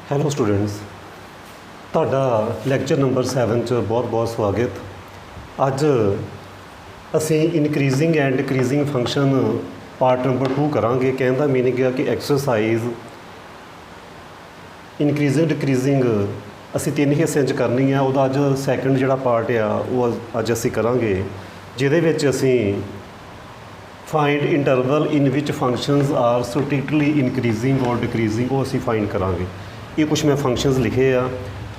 Hello students, ਤੁਹਾਡਾ lecture number 7 'ਚ ਬਹੁਤ ਸਵਾਗਤ। ਅੱਜ ਅਸੀਂ increasing and decreasing function part number 2 ਕਰਾਂਗੇ। ਕਹਿਣ ਦਾ ਮੀਨਿੰਗ ਹੈ ਕਿ ਐਕਸਰਸਾਈਜ਼ ਇਨਕਰੀਜ਼ਿੰਗ ਡਿਕਰੀਜ਼ਿੰਗ ਅਸੀਂ 3 ਹਿੱਸਿਆਂ 'ਚ ਕਰਨੀ ਆ। ਉਹਦਾ ਅੱਜ ਸੈਕੰਡ ਜਿਹੜਾ ਪਾਰਟ ਆ ਉਹ ਅੱਜ ਅਸੀਂ ਕਰਾਂਗੇ, ਜਿਹਦੇ ਵਿੱਚ ਅਸੀਂ ਫਾਈਂਡ ਇੰਟਰਵਲ ਇਨ ਵਿਚ ਫੰਕਸ਼ਨਸ ਆਰ ਸਟ੍ਰਿਕਟਲੀ ਇਨਕਰੀਜ਼ਿੰਗ ਔਰ ਡਿਕਰੀਜ਼ਿੰਗ, ਉਹ ਅਸੀਂ ਫਾਈਂਡ ਕਰਾਂਗੇ। ਇਹ ਕੁਛ ਮੈਂ ਫੰਕਸ਼ਨਸ ਲਿਖੇ ਆ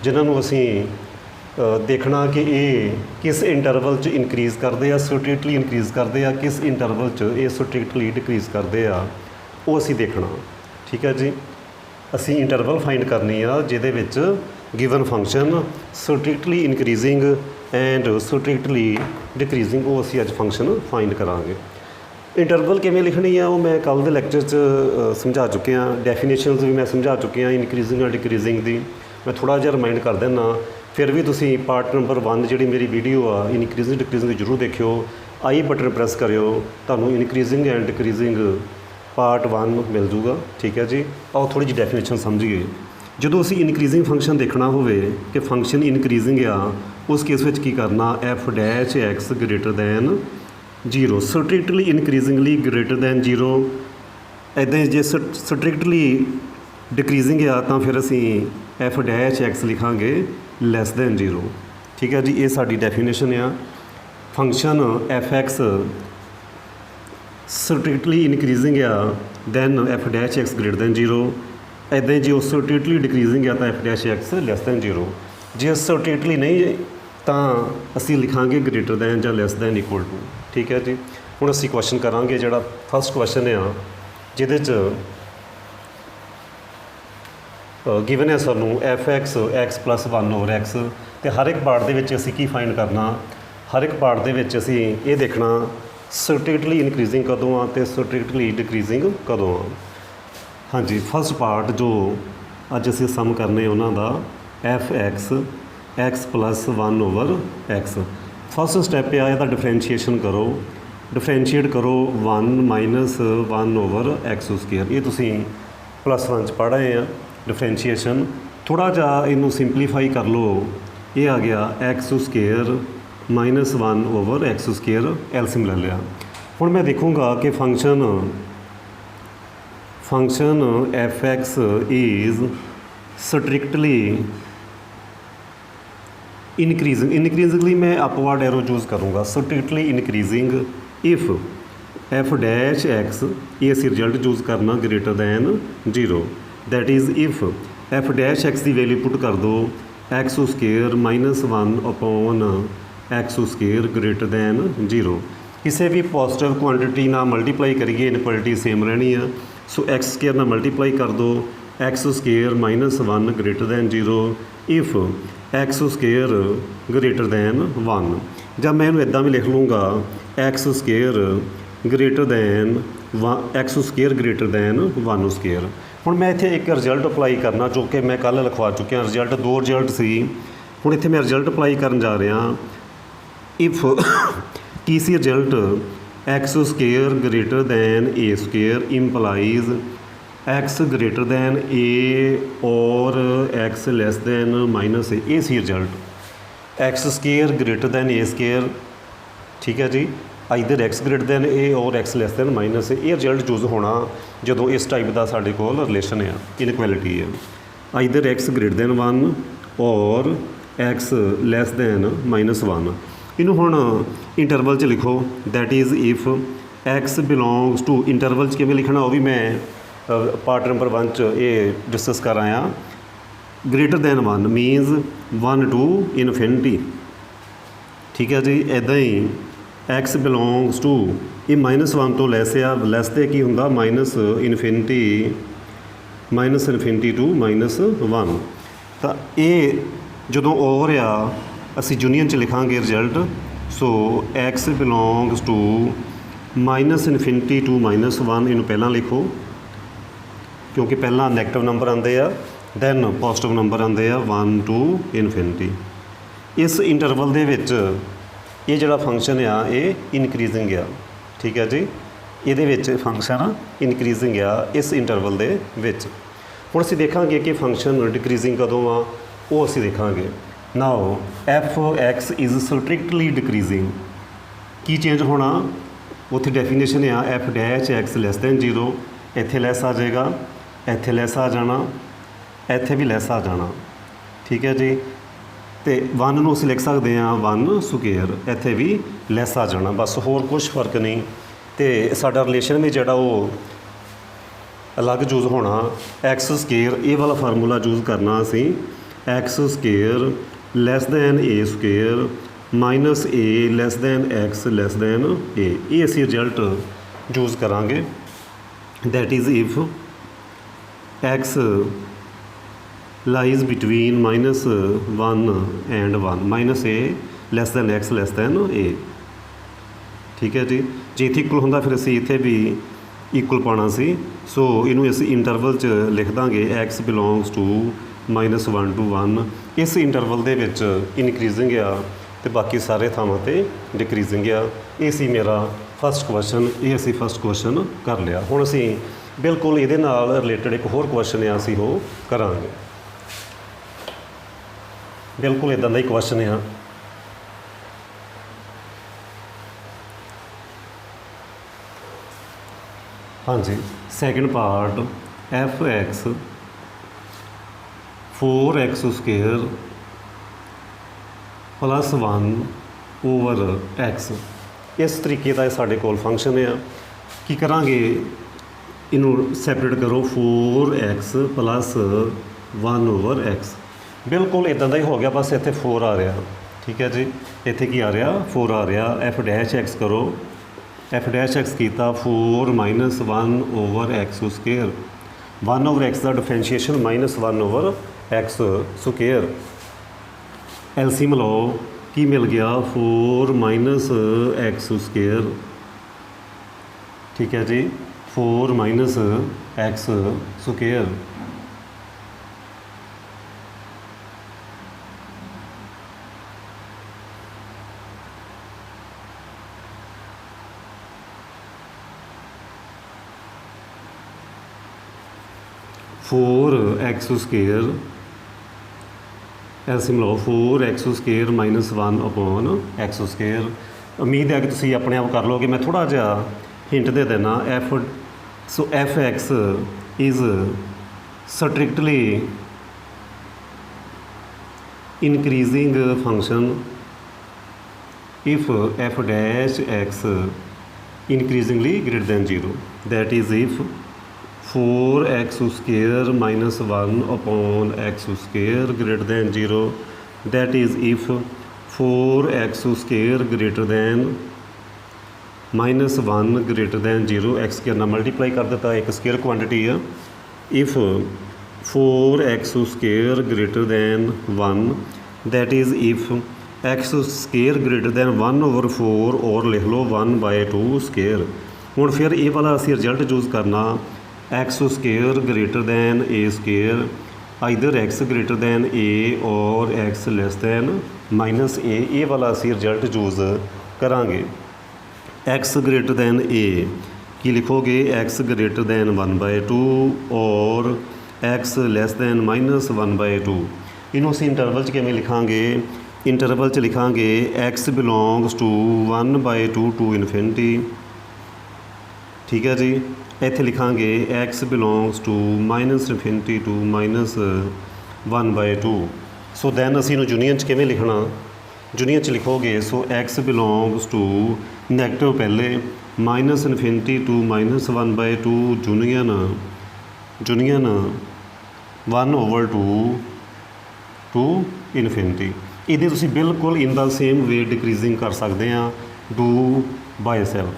ਜਿਨ੍ਹਾਂ ਨੂੰ ਅਸੀਂ ਦੇਖਣਾ ਕਿ ਇਹ ਕਿਸ ਇੰਟਰਵਲ 'ਚ ਇਨਕਰੀਜ਼ ਕਰਦੇ ਆ, ਸਟ੍ਰਿਕਟਲੀ ਇਨਕਰੀਜ਼ ਕਰਦੇ ਆ, ਕਿਸ ਇੰਟਰਵਲ 'ਚ ਇਹ ਸਟ੍ਰਿਕਟਲੀ ਡਿਕਰੀਜ਼ ਕਰਦੇ ਆ, ਉਹ ਅਸੀਂ ਦੇਖਣਾ। ਠੀਕ ਹੈ ਜੀ, ਅਸੀਂ ਇੰਟਰਵਲ ਫਾਈਂਡ ਕਰਨੀ ਆ ਜਿਹਦੇ ਵਿੱਚ given function strictly increasing and strictly decreasing, ਉਹ ਅਸੀਂ ਅੱਜ ਫੰਕਸ਼ਨ ਫਾਈਂਡ ਕਰਾਂਗੇ। ਇੰਟਰਵਲ ਕਿਵੇਂ ਲਿਖਣੀ ਆ ਉਹ ਮੈਂ ਕੱਲ੍ਹ ਦੇ ਲੈਕਚਰ 'ਚ ਸਮਝਾ ਚੁੱਕਿਆ। ਡੈਫੀਨੇਸ਼ਨਸ ਵੀ ਮੈਂ ਸਮਝਾ ਚੁੱਕਿਆ ਇਨਕਰੀਜ਼ਿੰਗ ਐਂਡ ਡਿਕਰੀਜ਼ਿੰਗ ਦੀ। ਮੈਂ ਥੋੜ੍ਹਾ ਜਿਹਾ ਰਿਮਾਈਂਡ ਕਰ ਦਿੰਦਾ, ਫਿਰ ਵੀ ਤੁਸੀਂ ਪਾਰਟ ਨੰਬਰ 1 ਜਿਹੜੀ ਮੇਰੀ ਵੀਡੀਓ ਆ ਇਨਕਰੀਜ਼ਿੰਗ ਡਿਕਰੀਜ਼ਿੰਗ ਦੀ ਜ਼ਰੂਰ ਦੇਖਿਓ। ਆਈ ਬਟਨ ਪ੍ਰੈਸ ਕਰਿਓ, ਤੁਹਾਨੂੰ ਇਨਕਰੀਜ਼ਿੰਗ ਐਂਡ ਡਿਕਰੀਜ਼ਿੰਗ ਪਾਰਟ 1 ਮਿਲ ਜੂਗਾ। ਠੀਕ ਹੈ ਜੀ, ਆਓ ਥੋੜ੍ਹੀ ਜਿਹੀ ਡੈਫੀਨੇਸ਼ਨ ਸਮਝੀਏ। ਜਦੋਂ ਅਸੀਂ ਇਨਕਰੀਜ਼ਿੰਗ ਫੰਕਸ਼ਨ ਦੇਖਣਾ ਹੋਵੇ ਕਿ ਫੰਕਸ਼ਨ ਇਨਕਰੀਜ਼ਿੰਗ ਆ, ਉਸ ਕੇਸ ਵਿੱਚ ਕੀ ਕਰਨਾ, f dash x greater than 0, strictly increasingly greater than 0। ਇੱਦਾਂ ਜੇ ਸਟ੍ਰਿਕਟਲੀ ਡਿਕਰੀਜ਼ਿੰਗ ਆ ਤਾਂ ਫਿਰ ਅਸੀਂ ਐਫ ਡੈਸ਼ ਐਕਸ ਲਿਖਾਂਗੇ ਲੈਸ ਦੈਨ 0। ਠੀਕ ਹੈ ਜੀ, ਇਹ ਸਾਡੀ ਡੈਫੀਨੇਸ਼ਨ ਆ। Function f x strictly increasing ਆ then f dash x greater than 0। ਇੱਦਾਂ ਜੇ ਉਹ ਸਟ੍ਰਿਕਟਲੀ ਡਿਕਰੀਜ਼ਿੰਗ ਆ ਤਾਂ f dash x less than 0। ਜੇ ਸਟ੍ਰਿਕਟਲੀ ਨਹੀਂ ਤਾਂ ਅਸੀਂ ਲਿਖਾਂਗੇ ਗ੍ਰੇਟਰ ਦੈਨ ਜਾਂ ਲੈਸ ਦੈਨ ਇਕੁਅਲ ਟੂ। ਠੀਕ ਹੈ ਜੀ, ਹੁਣ ਅਸੀਂ ਕੁਐਸਚਨ ਕਰਾਂਗੇ। ਜਿਹੜਾ ਫਸਟ ਕੁਐਸਚਨ ਆ ਜਿਹਦੇ 'ਚ ਗਿਵਨ ਹੈ ਸਾਨੂੰ f x x plus 1 over x, ਅਤੇ ਹਰ ਇੱਕ ਪਾਰਟ ਦੇ ਵਿੱਚ ਅਸੀਂ ਕੀ ਫਾਈਂਡ ਕਰਨਾ, ਹਰ ਇੱਕ ਪਾਰਟ ਦੇ ਵਿੱਚ ਅਸੀਂ ਇਹ ਦੇਖਣਾ ਸਟ੍ਰਿਕਟਲੀ ਇਨਕਰੀਜ਼ਿੰਗ ਕਦੋਂ ਆ ਅਤੇ ਸਟ੍ਰਿਕਟਲੀ ਡਿਕਰੀਜ਼ਿੰਗ ਕਦੋਂ ਆ। ਹਾਂਜੀ, ਫਸਟ ਪਾਰਟ ਜੋ ਅੱਜ ਅਸੀਂ ਸਮ ਕਰਨੇ ਉਹਨਾਂ ਦਾ f x x plus 1 over x. First step ਆ ਇਹਦਾ ਡਿਫਰੈਂਸ਼ੀਏਸ਼ਨ ਕਰੋ। ਡਿਫਰੈਂਸ਼ੀਏਟ ਕਰੋ 1 ਮਾਈਨਸ 1 ਓਵਰ ਐਕਸ ਸਕੁਏਅਰ। ਇਹ ਤੁਸੀਂ +1 'ਚ ਪੜ੍ਹ ਆਏ ਆ ਡਿਫਰੈਂਸ਼ੀਏਸ਼ਨ। ਥੋੜ੍ਹਾ ਜਿਹਾ ਇਹਨੂੰ ਸਿੰਪਲੀਫਾਈ ਕਰ ਲਓ, ਇਹ ਆ ਗਿਆ x square minus 1 over x square, LCM ਲੈ ਲਿਆ। ਹੁਣ ਮੈਂ ਦੇਖੂੰਗਾ ਕਿ function f x is strictly increasingly ਮੈਂ ਅਪਵਰਡ ਐਰੋ ਯੂਜ਼ ਕਰੂੰਗਾ। Strictly increasing if f dash x, ਇਹ ਅਸੀਂ ਰਿਜ਼ਲਟ ਯੂਜ਼ ਕਰਨਾ greater than 0। That is if f dash x ਦੀ ਵੈਲਿਊ ਪੁੱਟ ਕਰ ਦਿਓ x square minus 1 upon x square greater than 0। ਕਿਸੇ ਵੀ ਪੋਜ਼ੀਟਿਵ ਕੁਆਂਟਿਟੀ ਨਾਲ ਮਲਟੀਪਲਾਈ ਕਰੀਏ ਇਨਕੁਆਲਿਟੀ ਸੇਮ ਰਹਿਣੀ ਆ। ਸੋ ਐਕਸ ਸਕੁਏਅਰ ਨਾਲ ਮਲਟੀਪਲਾਈ ਕਰ ਦਿਓ x square minus 1 greater than 0 if x square greater than 1। ਜਾਂ ਮੈਂ ਇਹਨੂੰ ਇੱਦਾਂ ਵੀ ਲਿਖ ਲੂੰਗਾ x square greater than x square greater than 1 square. ਹੁਣ ਮੈਂ ਇੱਥੇ ਇੱਕ ਰਿਜ਼ਲਟ ਅਪਲਾਈ ਕਰਨਾ ਜੋ ਕਿ ਮੈਂ ਕੱਲ੍ਹ ਲਿਖਵਾ ਚੁੱਕਿਆ। ਰਿਜ਼ਲਟ 2 ਰਿਜ਼ਲਟ ਸੀ, ਹੁਣ ਇੱਥੇ ਮੈਂ ਰਿਜ਼ਲਟ ਅਪਲਾਈ ਕਰਨ ਜਾ ਰਿਹਾ। ਇਫ ਕੀ ਸੀ result, x square greater than a square implies x greater than a or x less than minus a. ਇਹ ਸੀ result x square greater than a square. ਠੀਕ ਹੈ ਜੀ, either x greater than a or x less than minus a. ਇਹ result use ਹੋਣਾ ਜਦੋਂ ਇਸ type ਦਾ ਸਾਡੇ ਕੋਲ ਰਿਲੇਸ਼ਨ ਆ, ਇਨਕੁਐਲਿਟੀ ਆ। ਆਈਦਰ ਐਕਸ ਗ੍ਰੇਟਰ ਦੈਨ 1 ਔਰ ਐਕਸ ਲੈਸ ਦੈਨ -1। ਇਹਨੂੰ ਹੁਣ ਇੰਟਰਵਲ 'ਚ ਲਿਖੋ। That is if x belongs to, interval 'ਚ ਕਿਵੇਂ ਲਿਖਣਾ ਉਹ ਵੀ ਮੈਂ ਪਾਰਟ ਨੰਬਰ 1 'ਚ ਇਹ ਡਿਸਕਸ ਕਰ ਆਇਆ। Greater than 1 means 1 to infinity. ਠੀਕ ਹੈ ਜੀ, ਇੱਦਾਂ ਹੀ ਐਕਸ ਬਿਲੋਂਗਸ ਟੂ, ਇਹ -1 ਤੋਂ ਲੈਸ ਆ, ਲੈਸ 'ਤੇ ਕੀ ਹੁੰਦਾ ਮਾਈਨਸ ਇਨਫਿਨਿਟੀ ਟੂ -1। ਤਾਂ ਇਹ ਜਦੋਂ ਓਵਰ ਆ ਅਸੀਂ ਯੂਨੀਅਨ 'ਚ ਲਿਖਾਂਗੇ result. So x belongs to -infinity to -1, ਇਹਨੂੰ ਪਹਿਲਾਂ ਲਿਖੋ ਕਿਉਂਕਿ ਪਹਿਲਾਂ ਨੈਗੇਟਿਵ ਨੰਬਰ ਆਉਂਦੇ ਆ, ਦੈਨ ਪੋਜ਼ੀਟਿਵ ਨੰਬਰ ਆਉਂਦੇ ਆ 1 ਟੂ ਇਨਫਿਨਿਟੀ। ਇਸ ਇੰਟਰਵਲ ਦੇ ਵਿੱਚ ਇਹ ਜਿਹੜਾ ਫੰਕਸ਼ਨ ਆ ਇਹ ਇਨਕਰੀਜ਼ਿੰਗ ਆ। ਠੀਕ ਹੈ ਜੀ, ਇਹਦੇ ਵਿੱਚ ਫੰਕਸ਼ਨ ਇਨਕਰੀਜ਼ਿੰਗ ਆ ਇਸ ਇੰਟਰਵਲ ਦੇ ਵਿੱਚ। ਹੁਣ ਅਸੀਂ ਦੇਖਾਂਗੇ ਕਿ ਫੰਕਸ਼ਨ ਡਿਕਰੀਜ਼ਿੰਗ ਕਦੋਂ ਆ, ਉਹ ਅਸੀਂ ਦੇਖਾਂਗੇ। Now f x is strictly decreasing, ਕੀ ਚੇਂਜ ਹੋਣਾ, ਉੱਥੇ ਡੈਫੀਨੇਸ਼ਨ ਆ f dash x less than 0, ਇੱਥੇ ਲੈਸ ਆ ਜਾਏਗਾ, ਇੱਥੇ ਲੈਸ ਆ ਜਾਣਾ, ਇੱਥੇ ਵੀ ਲੈਸ ਆ ਜਾਣਾ, ਠੀਕ ਹੈ ਜੀ। ਅਤੇ 1 ਨੂੰ ਅਸੀਂ ਲਿਖ ਸਕਦੇ ਹਾਂ 1 ਸਕੁਏਅਰ, ਇੱਥੇ ਵੀ ਲੈਸ ਆ ਜਾਣਾ, ਬਸ ਹੋਰ ਕੁਛ ਫਰਕ ਨਹੀਂ। ਅਤੇ ਸਾਡਾ ਰਿਲੇਸ਼ਨ ਵੀ ਜਿਹੜਾ ਉਹ ਅਲੱਗ ਯੂਜ਼ ਹੋਣਾ, ਐਕਸ ਸਕੁਏਅਰ, ਇਹ ਵਾਲਾ ਫਾਰਮੂਲਾ ਯੂਜ਼ ਕਰਨਾ ਅਸੀਂ, x square less than a square minus a less than x less than a, ਇਹ ਅਸੀਂ ਰਿਜ਼ਲਟ ਯੂਜ਼ ਕਰਾਂਗੇ। That is if x lies between -1 and 1 minus a less than x less than a, ਠੀਕ ਹੈ ਜੀ। ਜੇ ਇੱਥੇ equal ਹੁੰਦਾ ਫਿਰ ਅਸੀਂ ਇੱਥੇ ਵੀ ਇਕੁਅਲ ਪਾਉਣਾ ਸੀ, ਸੋ ਇਹਨੂੰ ਅਸੀਂ ਇੰਟਰਵਲ 'ਚ ਲਿਖ ਦਾਂਗੇ ਐਕਸ ਬਿਲੋਂਗਸ ਟੂ -1 to 1, ਇਸ ਇੰਟਰਵਲ ਦੇ ਵਿੱਚ ਇਨਕਰੀਜ਼ਿੰਗ ਆ ਅਤੇ ਬਾਕੀ ਸਾਰੇ ਥਾਵਾਂ 'ਤੇ ਡਿਕਰੀਜ਼ਿੰਗ ਆ। ਇਹ ਸੀ ਮੇਰਾ ਫਸਟ ਕੁਐਸਚਨ, ਇਹ ਅਸੀਂ ਫਸਟ ਕੁਐਸਚਨ ਕਰ ਲਿਆ। ਹੁਣ ਅਸੀਂ ਬਿਲਕੁਲ ਇਹਦੇ ਨਾਲ ਰਿਲੇਟਡ ਇੱਕ ਹੋਰ ਕੁਐਸਚਨ ਆ ਅਸੀਂ ਉਹ ਕਰਾਂਗੇ, ਬਿਲਕੁਲ ਇੱਦਾਂ ਦਾ ਹੀ ਕੁਐਸਚਨ ਆ। ਹਾਂਜੀ, second part, f x 4x square plus 1 over x, ਇਸ ਤਰੀਕੇ ਦਾ ਸਾਡੇ ਕੋਲ ਫੰਕਸ਼ਨ ਆ। ਕੀ ਕਰਾਂਗੇ, ਇਹਨੂੰ ਸੈਪਰੇਟ ਕਰੋ, 4x ਪਲੱਸ 1 ਓਵਰ ਐਕਸ, ਬਿਲਕੁਲ ਇੱਦਾਂ ਦਾ ਹੀ ਹੋ ਗਿਆ, ਬਸ ਇੱਥੇ 4 ਆ ਰਿਹਾ, ਠੀਕ ਹੈ ਜੀ। ਇੱਥੇ ਕੀ ਆ ਰਿਹਾ, 4 ਆ ਰਿਹਾ। ਐਫ ਡੈਸ਼ ਐਕਸ ਕਰੋ, ਐਫ ਡੈਸ਼ ਐਕਸ ਕੀਤਾ 4 minus 1 over x square, 1 over x ਦਾ differentiation -1 over x square, LCM ਲਓ, ਕੀ ਮਿਲ ਗਿਆ 4 ਮਾਈਨਸ ਐਕਸ ਸਕੁਏਅਰ, ਠੀਕ ਹੈ ਜੀ, 4 minus x square, x square, LCM ਲਓ 4x square -1 upon x square. ਉਮੀਦ ਹੈ ਕਿ ਤੁਸੀਂ ਆਪਣੇ ਆਪ ਕਰ ਲਓਗੇ, ਮੈਂ ਥੋੜ੍ਹਾ ਜਿਹਾ ਹਿੰਟ ਦੇ ਦੇਣਾ। So f x is strictly increasing function if f dash x increasingly greater than 0, that is if 4x square minus 1 upon x square greater than 0, that is if 4x square greater than -1 greater than 0, x के ਨਾਲ multiply कर देता है, एक square quantity है। if 4x square greater than 1, that is if x square greater than 1 over 4 ਔਰ ਲਿਖ ਲਓ 1/2 ਸਕੇਅਰ। ਹੁਣ ਫਿਰ ਇਹ ਵਾਲਾ ਅਸੀਂ ਰਿਜ਼ਲਟ ਯੂਜ਼ ਕਰਨਾ, x square greater than a square, either x greater than a or x less than -a, ਇਹ ਵਾਲਾ ਅਸੀਂ ਰਿਜ਼ਲਟ ਯੂਜ਼ ਕਰਾਂਗੇ। x ਗ੍ਰੇਟਰ ਦੈਨ a ਕੀ ਲਿਖੋਗੇ, x greater than 1/2 or x less then -1/2। ਇਹਨੂੰ ਅਸੀਂ interval 'ਚ ਕਿਵੇਂ ਲਿਖਾਂਗੇ, ਇੰਟਰਵਲ 'ਚ ਲਿਖਾਂਗੇ x belongs to 1/2 to infinity, ਠੀਕ ਹੈ ਜੀ। ਇੱਥੇ ਲਿਖਾਂਗੇ x belongs to -infinity to -1/2। So then ਅਸੀਂ ਇਹਨੂੰ ਯੂਨੀਅਨ 'ਚ ਕਿਵੇਂ ਲਿਖਣਾ, ਯੂਨੀਅਨ 'ਚ ਲਿਖੋਗੇ, so x belongs to negative ਪਹਿਲੇ -infinity to -1/2 union 1/2 to infinity. ਇਹਦੇ ਤੁਸੀਂ ਬਿਲਕੁਲ ਇਨ ਦਾ ਸੇਮ ਵੇ ਡਿਕਰੀਜ਼ਿੰਗ ਕਰ ਸਕਦੇ ਆ, ਡੂ ਬਾਏ ਸੈਲਫ,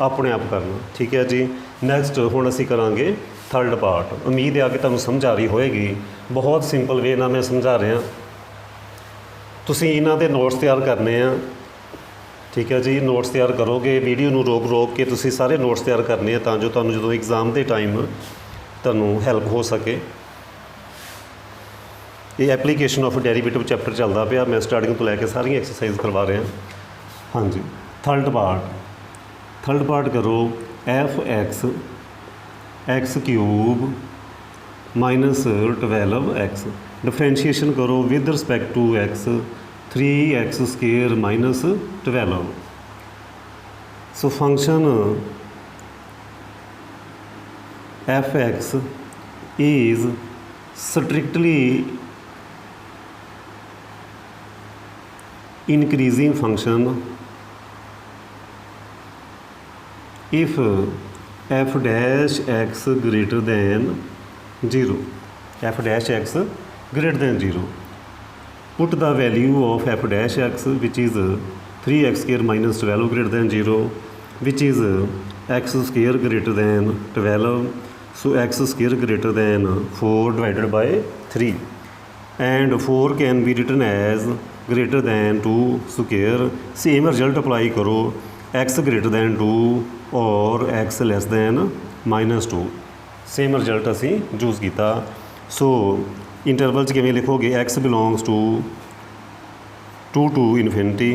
ਆਪਣੇ ਆਪ ਕਰਨਾ, ਠੀਕ ਹੈ ਜੀ। ਨੈਕਸਟ ਹੁਣ ਅਸੀਂ ਕਰਾਂਗੇ ਥਰਡ ਪਾਰਟ। ਉਮੀਦ ਹੈ ਕਿ ਤੁਹਾਨੂੰ ਸਮਝ ਆ ਰਹੀ ਹੋਏਗੀ, ਬਹੁਤ ਸਿੰਪਲ ਵੇ ਨਾਲ ਮੈਂ ਸਮਝਾ ਰਿਹਾ। ਤੁਸੀਂ ਇਹਨਾਂ ਦੇ ਨੋਟਸ ਤਿਆਰ ਕਰਨੇ ਆ, ਠੀਕ ਹੈ ਜੀ। ਨੋਟਸ ਤਿਆਰ ਕਰੋਗੇ, ਵੀਡੀਓ ਨੂੰ ਰੋਕ ਕੇ ਤੁਸੀਂ ਸਾਰੇ ਨੋਟਸ ਤਿਆਰ ਕਰਨੇ ਆ, ਤਾਂ ਜੋ ਤੁਹਾਨੂੰ ਜਦੋਂ ਐਗਜ਼ਾਮ ਦੇ ਟਾਈਮ ਤੁਹਾਨੂੰ ਹੈਲਪ ਹੋ ਸਕੇ। ਇਹ ਐਪਲੀਕੇਸ਼ਨ ਆਫ ਡੈਰੀਵੇਟਿਵ ਚੈਪਟਰ ਚੱਲਦਾ ਪਿਆ, ਮੈਂ ਸਟਾਰਟਿੰਗ ਤੋਂ ਲੈ ਕੇ ਸਾਰੀਆਂ ਐਕਸਰਸਾਈਜ਼ ਕਰਵਾ ਰਿਹਾ। ਹਾਂਜੀ, ਥਰਡ ਪਾਰਟ ਕਰੋ, f x cube -12x differentiation करो with respect to x 3x² -12 so function f(x) is strictly increasing function if f dash x greater than 0 f dash x greater than 0 put the value of f dash x which is 3x² -12 greater than 0 which is x² greater than 12 so x² greater than 4 divided by 3 and 4 can be written as greater than 2 square same result apply करो x greater than 2 और x less than -2 same result असी choose किया so interval किमें लिखोगे x belongs to 2 to infinity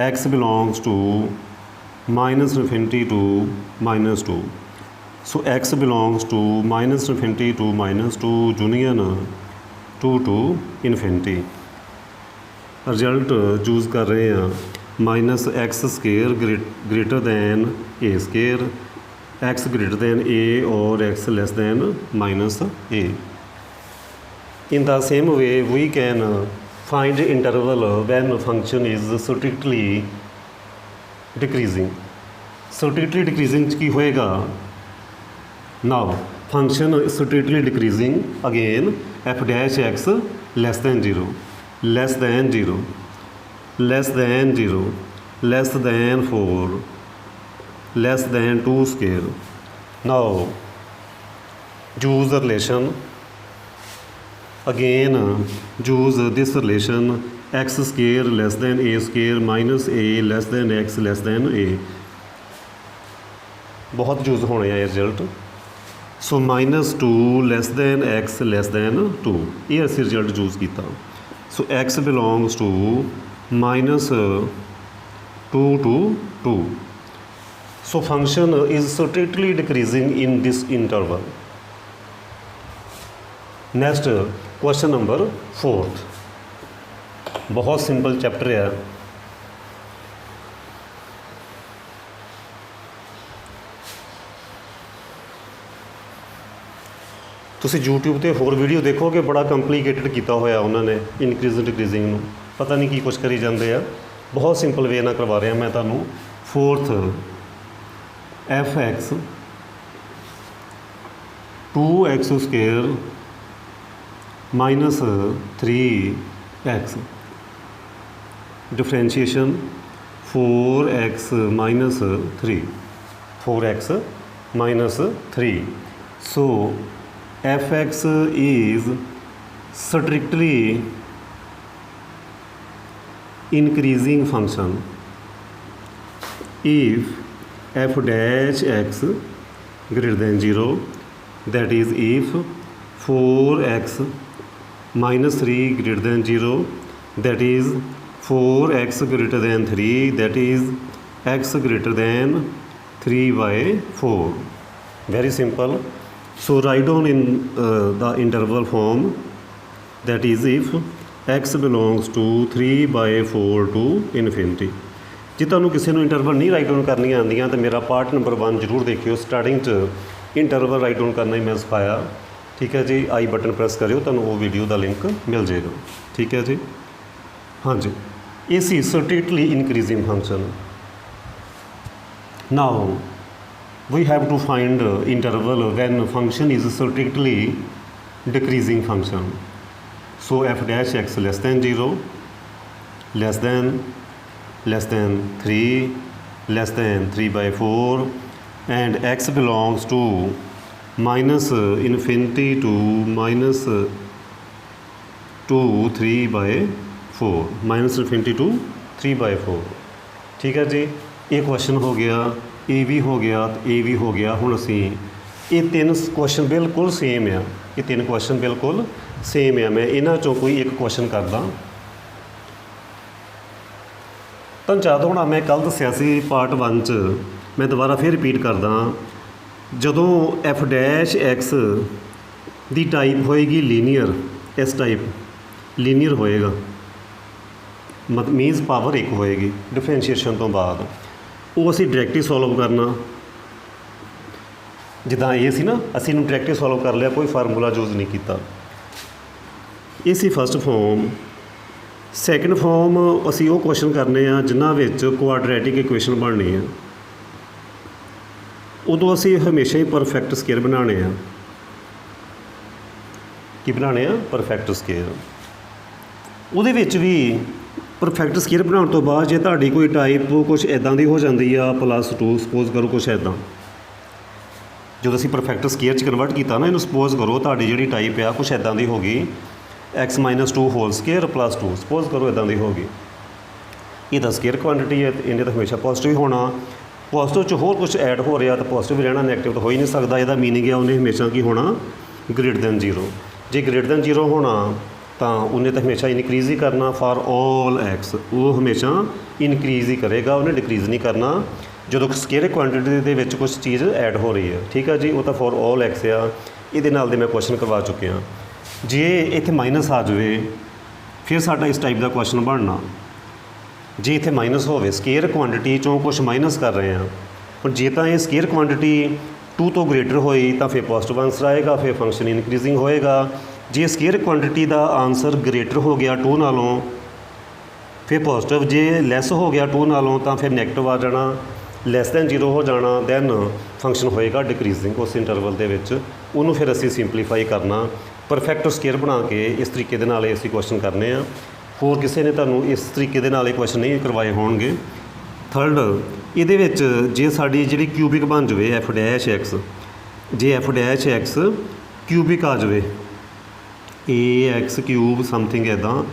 x belongs to -infinity to -2 so x belongs to -infinity to -2 union 2 to infinity result choose कर रहे हैं -x² greater than a² x greater than a और x less than -a in the same way we can find interval when function is strictly decreasing की होएगा now function strictly decreasing again f dash x less than 0 less than 0 less than 0 less than 4 less than 2 square now use the relation again use this relation x² less than a² minus a less than x less than a बहुत use होने हैं result so -2 less than x less than 2 ये असी result choose किया सो x belongs to -2 to 2 so function is strictly decreasing in this interval next question number 4 बहुत simple chapter है तुसी YouTube ते होर वीडियो देखोगे बड़ा कंप्लीकेटेड किया होया उन्होंने इनक्रीजिंग डिक्रीजिंग नूं पता नहीं की कुछ करी जाते हैं बहुत सिंपल वे ना करवा रहा मैं तुहानूं 4th f(x) 2x² -3x differentiation 4x - 3 4x - 3 so f(x) is strictly increasing function if f dash x greater than 0 that is if 4x -3 greater than 0 that is 4x greater than 3 that is x greater than 3/4 very simple so write down in the interval form that is if x belongs to 3/4 to infinity ਜੇ ਤੁਹਾਨੂੰ ਕਿਸੇ ਨੂੰ interval ਨਹੀਂ right down ਕਰਨੀਆਂ ਆਉਂਦੀਆਂ ਤਾਂ ਮੇਰਾ part number 1 ਜ਼ਰੂਰ ਦੇਖਿਓ ਸਟਾਰਟਿੰਗ 'ਚ ਇੰਟਰਵਲ ਰਾਈਟ ਡਾਊਨ ਕਰਨਾ ਹੀ ਮੈਂ ਸਿਖਾਇਆ ਠੀਕ ਹੈ ਜੀ ਆਈ ਬਟਨ ਪ੍ਰੈਸ ਕਰਿਓ ਤੁਹਾਨੂੰ ਉਹ ਵੀਡੀਓ ਦਾ ਲਿੰਕ ਮਿਲ ਜਾਏਗਾ ਠੀਕ ਹੈ ਜੀ ਹਾਂਜੀ ਇਹ ਸੀ strictly increasing function now we have to find interval when function is strictly decreasing function so f dash x less than 0 less than 3 less than 3/4 and x belongs to -infinity to -2 3/4 -infinity to 3/4 ठीक है जी ये question हो गया ए भी हो गया ए भी हो गया हुण असीं ये 3 क्वेश्चन बिल्कुल सेम आ ये 3 क्वेश्चन बिल्कुल सेम आ मैं इन्हां चों कोई एक क्वेश्चन करदा ਤੁਹਾਨੂੰ ਯਾਦ ਹੋਣਾ मैं कल दस्सिया सी पार्ट 1 च मैं दोबारा फिर रिपीट करदा ਜਦੋਂ ਐਫ ਡੈਸ਼ ਐਕਸ ਦੀ ਟਾਈਪ ਹੋਏਗੀ ਲੀਨੀਅਰ, ਇਸ ਟਾਈਪ ਲੀਨੀਅਰ ਹੋਏਗਾ, ਮੀਨਸ ਪਾਵਰ 1 ਹੋਏਗੀ ਡਿਫਰੈਂਸ਼ੀਏਸ਼ਨ ਤੋਂ ਬਾਅਦ, ਉਹ ਅਸੀਂ ਡਾਇਰੈਕਟ ਹੀ ਸੋਲਵ ਕਰਨਾ। ਜਿੱਦਾਂ ਇਹ ਸੀ ਨਾ, ਅਸੀਂ ਇਹਨੂੰ ਡਾਇਰੈਕਟ ਹੀ ਸੋਲਵ ਕਰ ਲਿਆ, ਕੋਈ ਫਾਰਮੂਲਾ ਯੂਜ਼ ਨਹੀਂ ਕੀਤਾ। ਇਹ ਸੀ ਫਸਟ ਫੋਰਮ। ਸੈਕਿੰਡ ਫੋਰਮ ਅਸੀਂ ਉਹ ਕੁਐਸਚਨ ਕਰਨੇ ਆ ਜਿਨ੍ਹਾਂ ਵਿੱਚ ਕੁਆਡਰੈਟਿਕ ਇਕੁਏਸ਼ਨ ਬਣਨੀ ਆ। ਉਦੋਂ ਅਸੀਂ ਹਮੇਸ਼ਾ ਹੀ ਪਰਫੈਕਟ ਸਕੁਏਅਰ ਬਣਾਉਣੇ ਆ। ਕੀ ਬਣਾਉਣੇ ਆ? Perfect square. ਉਹਦੇ ਵਿੱਚ ਵੀ ਪਰਫੈਕਟ ਸਕੁਏਅਰ ਬਣਾਉਣ ਤੋਂ ਬਾਅਦ ਜੇ ਤੁਹਾਡੀ ਕੋਈ ਟਾਈਪ ਕੁਛ ਇੱਦਾਂ ਦੀ ਹੋ ਜਾਂਦੀ ਆ +2, ਸਪੋਜ਼ ਕਰੋ ਕੁਛ ਇੱਦਾਂ, ਜਦੋਂ ਅਸੀਂ ਪਰਫੈਕਟ ਸਕੁਏਅਰ 'ਚ ਕਨਵਰਟ ਕੀਤਾ ਨਾ ਇਹਨੂੰ, ਸਪੋਜ਼ ਕਰੋ ਤੁਹਾਡੀ ਜਿਹੜੀ ਟਾਈਪ ਆ ਕੁਛ ਇੱਦਾਂ ਦੀ ਹੋ ਗਈ, x-2 ਹੋਲ ਸਕੁਏਅਰ +2, ਸਪੋਜ਼ ਕਰੋ ਇੱਦਾਂ ਦੀ ਹੋ ਗਈ। ਇਹ ਤਾਂ ਸਕੁਏਅਰ ਕੁਆਂਟਿਟੀ ਹੈ, ਇਹਨੇ ਤਾਂ ਹਮੇਸ਼ਾ ਪੋਜ਼ਿਟਿਵ ਹੀ ਹੋਣਾ। ਪੋਜ਼ਿਟਿਵ 'ਚ ਹੋਰ ਕੁਛ ਐਡ ਹੋ ਰਿਹਾ ਤਾਂ ਪੋਜ਼ਿਟਿਵ ਰਹਿਣਾ, ਨੈਗੇਟਿਵ ਤਾਂ ਹੋ ਹੀ ਨਹੀਂ ਸਕਦਾ। ਇਹਦਾ ਮੀਨਿੰਗ ਹੈ ਉਹਨੇ ਹਮੇਸ਼ਾ ਕੀ ਹੋਣਾ? Greater than 0। ਜੇ ਗ੍ਰੇਟਰ ਦੈਨ 0 ਹੋਣਾ ਤਾਂ ਉਹਨੇ ਤਾਂ ਹਮੇਸ਼ਾ ਇਨਕਰੀਜ਼ ਹੀ ਕਰਨਾ। ਫਾਰ ਆਲ ਐਕਸ, ਉਹ ਹਮੇਸ਼ਾ ਇਨਕਰੀਜ਼ ਹੀ ਕਰੇਗਾ, ਉਹਨੇ ਡਿਕਰੀਜ਼ ਨਹੀਂ ਕਰਨਾ ਜਦੋਂ ਸਕੁਏਅਰ ਕੁਆਂਟਿਟੀ ਦੇ ਵਿੱਚ ਕੁਛ ਚੀਜ਼ ਐਡ ਹੋ ਰਹੀ ਹੈ। ਠੀਕ ਆ ਜੀ, ਉਹ ਤਾਂ ਫਾਰ ਆਲ ਐਕਸ ਆ। ਇਹਦੇ ਨਾਲ ਦੇ ਮੈਂ ਕੁਐਸਚਨ ਕਰਵਾ ਚੁੱਕਿਆ। ਜੇ ਇੱਥੇ ਮਾਈਨਸ ਆ ਜਾਵੇ ਫਿਰ ਸਾਡਾ ਇਸ ਟਾਈਪ ਦਾ ਕੁਐਸਚਨ ਬਣਨਾ। ਜੇ ਇੱਥੇ ਮਾਈਨਸ ਹੋਵੇ, ਸਕੁਏਅਰ ਕੁਆਂਟਿਟੀ 'ਚੋਂ ਕੁਛ ਮਾਈਨਸ ਕਰ ਰਹੇ ਹਾਂ, ਪਰ ਜੇ ਤਾਂ ਇਹ ਸਕੁਏਅਰ ਕੁਆਂਟਿਟੀ 2 ਤੋਂ ਗ੍ਰੇਟਰ ਹੋਈ ਤਾਂ ਫਿਰ ਪੋਜ਼ਿਟਿਵ ਆਂਸਰ ਆਏਗਾ, ਫਿਰ ਫੰਕਸ਼ਨ ਇਨਕਰੀਜ਼ਿੰਗ ਹੋਏਗਾ। ਜੇ ਸਕੁਏਅਰ ਕੁਆਂਟਿਟੀ ਦਾ ਆਂਸਰ ਗ੍ਰੇਟਰ ਹੋ ਗਿਆ 2 ਨਾਲੋਂ ਫਿਰ ਪੋਜ਼ਿਟਿਵ, ਜੇ ਲੈਸ ਹੋ ਗਿਆ 2 ਨਾਲੋਂ ਤਾਂ ਫਿਰ ਨੈਗੇਟਿਵ ਆ ਜਾਣਾ, ਲੈਸ ਦੈਨ 0 ਹੋ ਜਾਣਾ, ਦੈਨ ਫੰਕਸ਼ਨ ਹੋਏਗਾ ਡਿਕਰੀਜ਼ਿੰਗ ਉਸ ਇੰਟਰਵਲ ਦੇ ਵਿੱਚ। ਉਹਨੂੰ ਫਿਰ ਅਸੀਂ ਸਿੰਪਲੀਫਾਈ ਕਰਨਾ ਪਰਫੈਕਟ ਸਕੁਏਅਰ ਬਣਾ ਕੇ। ਇਸ ਤਰੀਕੇ ਦੇ ਨਾਲ ਅਸੀਂ ਕੁਐਸਚਨ ਕਰਨੇ ਆ। ਹੋਰ ਕਿਸੇ ਨੇ ਤੁਹਾਨੂੰ ਇਸ ਤਰੀਕੇ ਦੇ ਨਾਲ ਇਹ ਕੁਐਸਚਨ ਨਹੀਂ ਕਰਵਾਏ ਹੋਣਗੇ। ਥਰਡ, ਇਹਦੇ ਵਿੱਚ ਜੇ ਸਾਡੀ ਜਿਹੜੀ ਕਿਊਬਿਕ ਬਣ ਜਾਵੇ ਐਫ ਡੈਸ਼ ਐਕਸ, ਜੇ ਐਫ ਡੈਸ਼ ਐਕਸ ਕਿਊਬਿਕ ਆ ਜਾਵੇ, ax³ ਸਮਥਿੰਗ ਇੱਦਾਂ,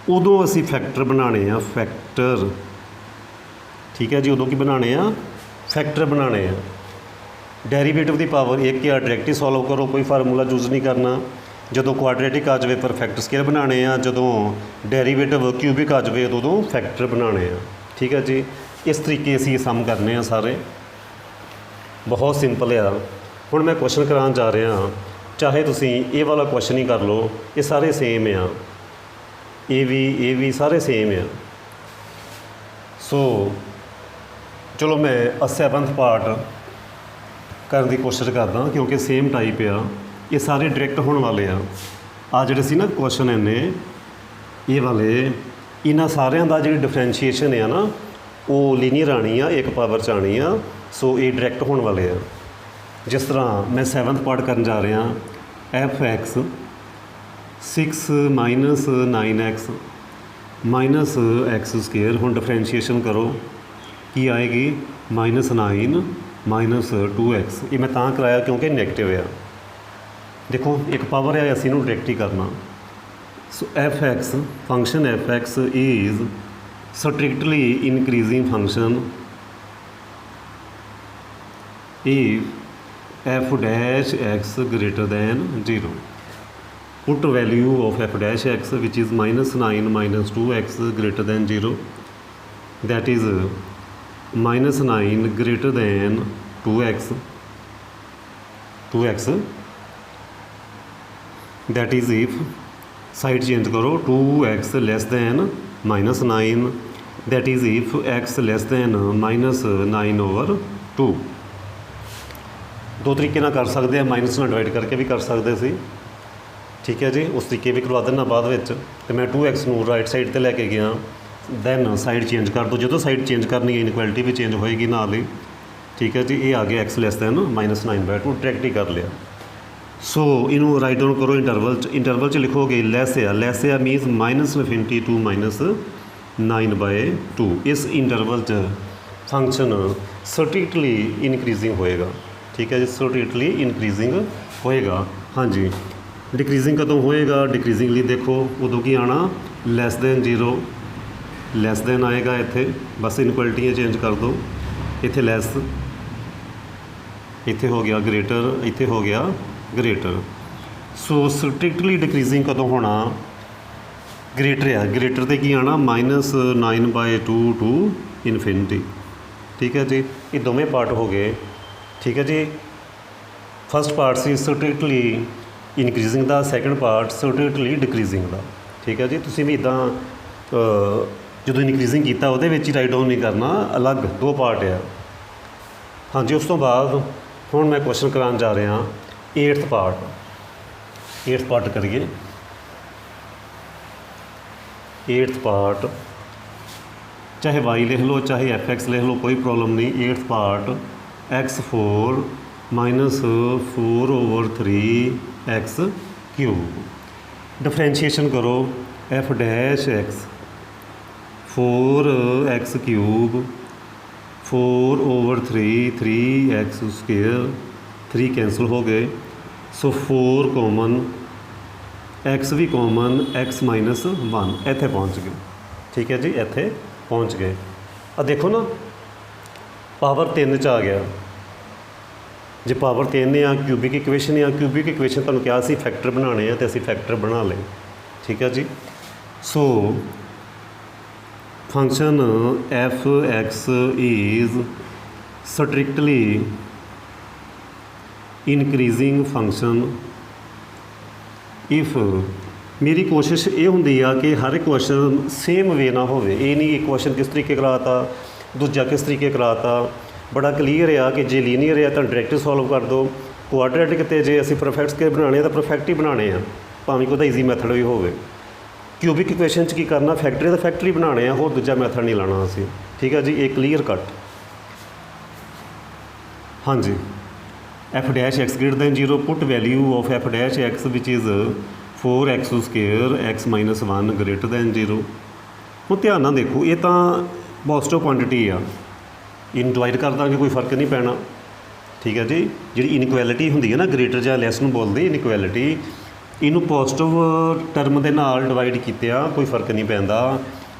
ਉਦੋਂ ਅਸੀਂ ਫੈਕਟਰ ਬਣਾਉਣੇ ਆ, ਫੈਕਟਰ। ਠੀਕ ਹੈ ਜੀ, ਉਦੋਂ ਕੀ ਬਣਾਉਣੇ ਆ? ਫੈਕਟਰ ਬਣਾਉਣੇ ਆ। ਡੈਰੀਵੇਟਿਵ ਦੀ ਪਾਵਰ 1 ਆ, ਡਾਇਰੈਕਟ ਹੀ ਸੋਲਵ ਕਰੋ, ਕੋਈ ਫਾਰਮੂਲਾ ਯੂਜ਼ ਨਹੀਂ ਕਰਨਾ। ਜਦੋਂ ਕੁਆਡਰੇਟਿਕ ਆ ਜਾਵੇ ਪਰਫੈਕਟ ਸਕੁਏਅਰ ਬਣਾਉਣੇ ਆ, ਜਦੋਂ ਡੈਰੀਵੇਟਿਵ ਕਿਊਬਿਕ ਆ ਜਾਵੇ ਉਦੋਂ ਫੈਕਟਰ ਬਣਾਉਣੇ ਆ। ਠੀਕ ਹੈ ਜੀ, ਇਸ ਤਰੀਕੇ ਅਸੀਂ ਇਹ ਸਮ ਕਰਨੇ ਆ ਸਾਰੇ। ਬਹੁਤ ਸਿੰਪਲ ਆ। ਹੁਣ ਮੈਂ ਕੁਐਸਚਨ ਕਰਾਉਣ ਜਾ ਰਿਹਾ, ਚਾਹੇ ਤੁਸੀਂ ਇਹ ਵਾਲਾ ਕੁਐਸਚਨ ਹੀ ਕਰ ਲਓ, ਇਹ ਸਾਰੇ ਸੇਮ ਆ, ਇਹ ਵੀ ਸਾਰੇ ਸੇਮ ਆ। ਸੋ ਚਲੋ ਮੈਂ 7th ਪਾਰਟ ਕਰਨ ਦੀ ਕੋਸ਼ਿਸ਼ ਕਰਦਾ, ਕਿਉਂਕਿ ਸੇਮ ਟਾਈਪ ਆ, ਇਹ ਸਾਰੇ ਡਾਇਰੈਕਟ ਹੋਣ ਵਾਲੇ ਆ ਜਿਹੜੇ ਸੀ ਨਾ ਕੁਐਸਚਨ ਇੰਨੇ, ਇਹ ਵਾਲੇ, ਇਹਨਾਂ ਸਾਰਿਆਂ ਦਾ ਜਿਹੜੀ ਡਿਫਰੈਂਸ਼ੀਏਸ਼ਨ ਆ ਨਾ ਉਹ ਲੀਨੀਅਰ ਆਉਣੀ ਆ, 1 ਪਾਵਰ 'ਚ ਆਉਣੀ ਆ। ਸੋ ਇਹ ਡਾਇਰੈਕਟ ਹੋਣ ਵਾਲੇ ਆ। ਜਿਸ ਤਰ੍ਹਾਂ ਮੈਂ 7th ਪਾਰਟ ਕਰਨ ਜਾ ਰਿਹਾ, f(x) 6 - 9x -x²। ਹੁਣ ਡਿਫਰੈਂਸ਼ੀਏਸ਼ਨ ਕਰੋ, ਕੀ ਆਏਗੀ? -9 - 2x। ਇਹ ਮੈਂ ਤਾਂ ਕਰਾਇਆ ਕਿਉਂਕਿ ਨੈਗੇਟਿਵ ਆ। ਦੇਖੋ 1 ਪਾਵਰ ਆ, ਅਸੀਂ ਇਹਨੂੰ ਡਾਇਰੈਕਟ ਹੀ ਕਰਨਾ। ਸੋ f(x) function f(x) is strictly increasing function if f dash x greater than 0. Put value of f dash x, which is -9 - 2x greater than 0, that is -9 greater than 2x, that is if side change करो 2x less than -9, that is if x less than -9/2। ਦੋ ਤਰੀਕੇ ਨਾਲ ਕਰ ਸਕਦੇ ਆ, minus ਨਾਲ divide ਕਰਕੇ ਵੀ ਕਰ ਸਕਦੇ ਸੀ। ਠੀਕ ਹੈ ਜੀ, ਉਸ ਤਰੀਕੇ ਵੀ ਕਰਵਾ ਦੇਣਾ ਬਾਅਦ ਵਿੱਚ। ਤੇ ਮੈਂ 2x ਨੂੰ ਰਾਈਟ ਸਾਈਡ 'ਤੇ ਲੈ ਕੇ ਗਿਆ, ਦੈਨ ਸਾਈਡ ਚੇਂਜ ਕਰ ਦਿਓ। ਜਦੋਂ ਸਾਈਡ ਚੇਂਜ ਕਰਨੀ ਹੈ ਇਨਕੁਐਲਿਟੀ ਵੀ ਚੇਂਜ ਹੋਏਗੀ ਨਾਲ ਹੀ। ਠੀਕ ਹੈ ਜੀ, ਇਹ ਆ ਗਿਆ x less than -9/2, ਡਾਇਰੈਕਟ ਹੀ ਕਰ ਲਿਆ। ਸੋ ਇਹਨੂੰ ਰਾਈਟ ਡਾਊਨ ਕਰੋ ਇੰਟਰਵਲ 'ਚ ਲਿਖੋਗੇ ਲੈਸ ਆ ਮੀਨਸ -∞ to -9/2। ਇਸ ਇੰਟਰਵਲ 'ਚ ਫੰਕਸ਼ਨ ਸਟ੍ਰਿਕਟਲੀ ਇਨਕਰੀਜ਼ਿੰਗ ਹੋਏਗਾ। ਠੀਕ ਹੈ ਜੀ, ਸਟ੍ਰਿਕਟਲੀ ਇਨਕਰੀਜ਼ਿੰਗ ਹੋਏਗਾ। ਹਾਂਜੀ, ਡਿਕਰੀਜ਼ਿੰਗ ਕਦੋਂ ਹੋਏਗਾ? ਡਿਕਰੀਜ਼ਿੰਗ ਲਈ ਦੇਖੋ ਉਦੋਂ ਕੀ ਆਉਣਾ? ਲੈਸ ਦੈਨ 0, ਲੈਸ ਦੈਨ ਆਏਗਾ ਇੱਥੇ, ਬਸ ਇਨਕੁਐਲਿਟੀਆਂ ਚੇਂਜ ਕਰ ਦਿਓ। ਇੱਥੇ ਲੈਸ, ਇੱਥੇ ਹੋ ਗਿਆ ਗ੍ਰੇਟਰ, ਇੱਥੇ ਹੋ ਗਿਆ ਗ੍ਰੇਟਰ। ਸੋ ਸਟ੍ਰਿਕਟਲੀ ਡਿਕਰੀਜ਼ਿੰਗ ਕਦੋਂ ਹੋਣਾ? ਗ੍ਰੇਟਰ ਆ, ਗ੍ਰੇਟਰ 'ਤੇ ਕੀ ਆਉਣਾ? -9/2 to ਇਨਫਿਨਿਟੀ। ਠੀਕ ਹੈ ਜੀ, ਇਹ ਦੋਵੇਂ ਪਾਰਟ ਹੋ ਗਏ। ਠੀਕ ਹੈ ਜੀ, फस्ट पार्ट सी स्ट्रिक्टली इनक्रीजिंग का, सैकेंड पार्ट स्ट्रिक्टली डिक्रीजिंग का। ठीक है जी, तुसीं भी इदां जो इनक्रीजिंग किया वो राइट डाउन नहीं करना, अलग दो पार्ट है। हाँ जी, उस तो बाद हुण मैं क्वेश्चन कराने जा रहा 8th पार्ट करिए। 8th पार्ट चाहे y लिख लो चाहे fx लिख लो, कोई प्रॉब्लम नहीं। 8th part x4 minus 4/3 differentiation करो f dash x 4x3 4/3 3x², 3 cancel हो गए, सो 4 कॉमन, x भी कॉमन, x माइनस 1 इत्थे पहुँच गए। ठीक है जी, इत्थे पहुँच गए। आ देखो ना, पावर 3 च आ गया। जे पावर 3 आ, क्यूबिक इक्वेशन आ, क्यूबिक इक्वेशन तुहानूं कहा सी फैक्टर बनाने आ, तो असीं फैक्टर बना ले। ठीक है जी, so function f(x) is strictly increasing function if, मेरी कोशिश ये होंदी आ कि हर एक क्वेश्चन सेम वे ना होवे। ये नहीं एक क्वेश्चन किस तरीके कराता, दूजा किस तरीके कराता, बड़ा क्लीयर आ कि जे लीनियर है तो डायरैक्ट सॉल्व कर दो, क्वाड्रेटिक ते जे असीं परफेक्ट स्केयर बनाने तो परफेक्ट ही बनाने आ, भावें कोई ईजी मैथड भी होवे। क्यूबिक इक्वेशन च की करना, फैक्टरी तो फैक्टरी बनाने आ, होर दूजा मैथड नहीं लाना असीं। ठीक है जी, ये क्लीयर कट। हाँ जी, f dash x greater than 0, put value of f dash x which is 4x² x minus 1 greater than 0। हुण ध्यान नाल देखो, ये तो पॉजिटिव क्वांटिटी आ, इन डिवाइड कर देंगे कोई फर्क नहीं पैना। ठीक है जी, जी इनइक्वैलिटी होंदी है ना, ग्रेटर या लैस नूं बोलदे इनइक्वैलिटी, इनू पॉजिटिव टर्म के नाल डिवाइड किया कोई फर्क नहीं पैंदा।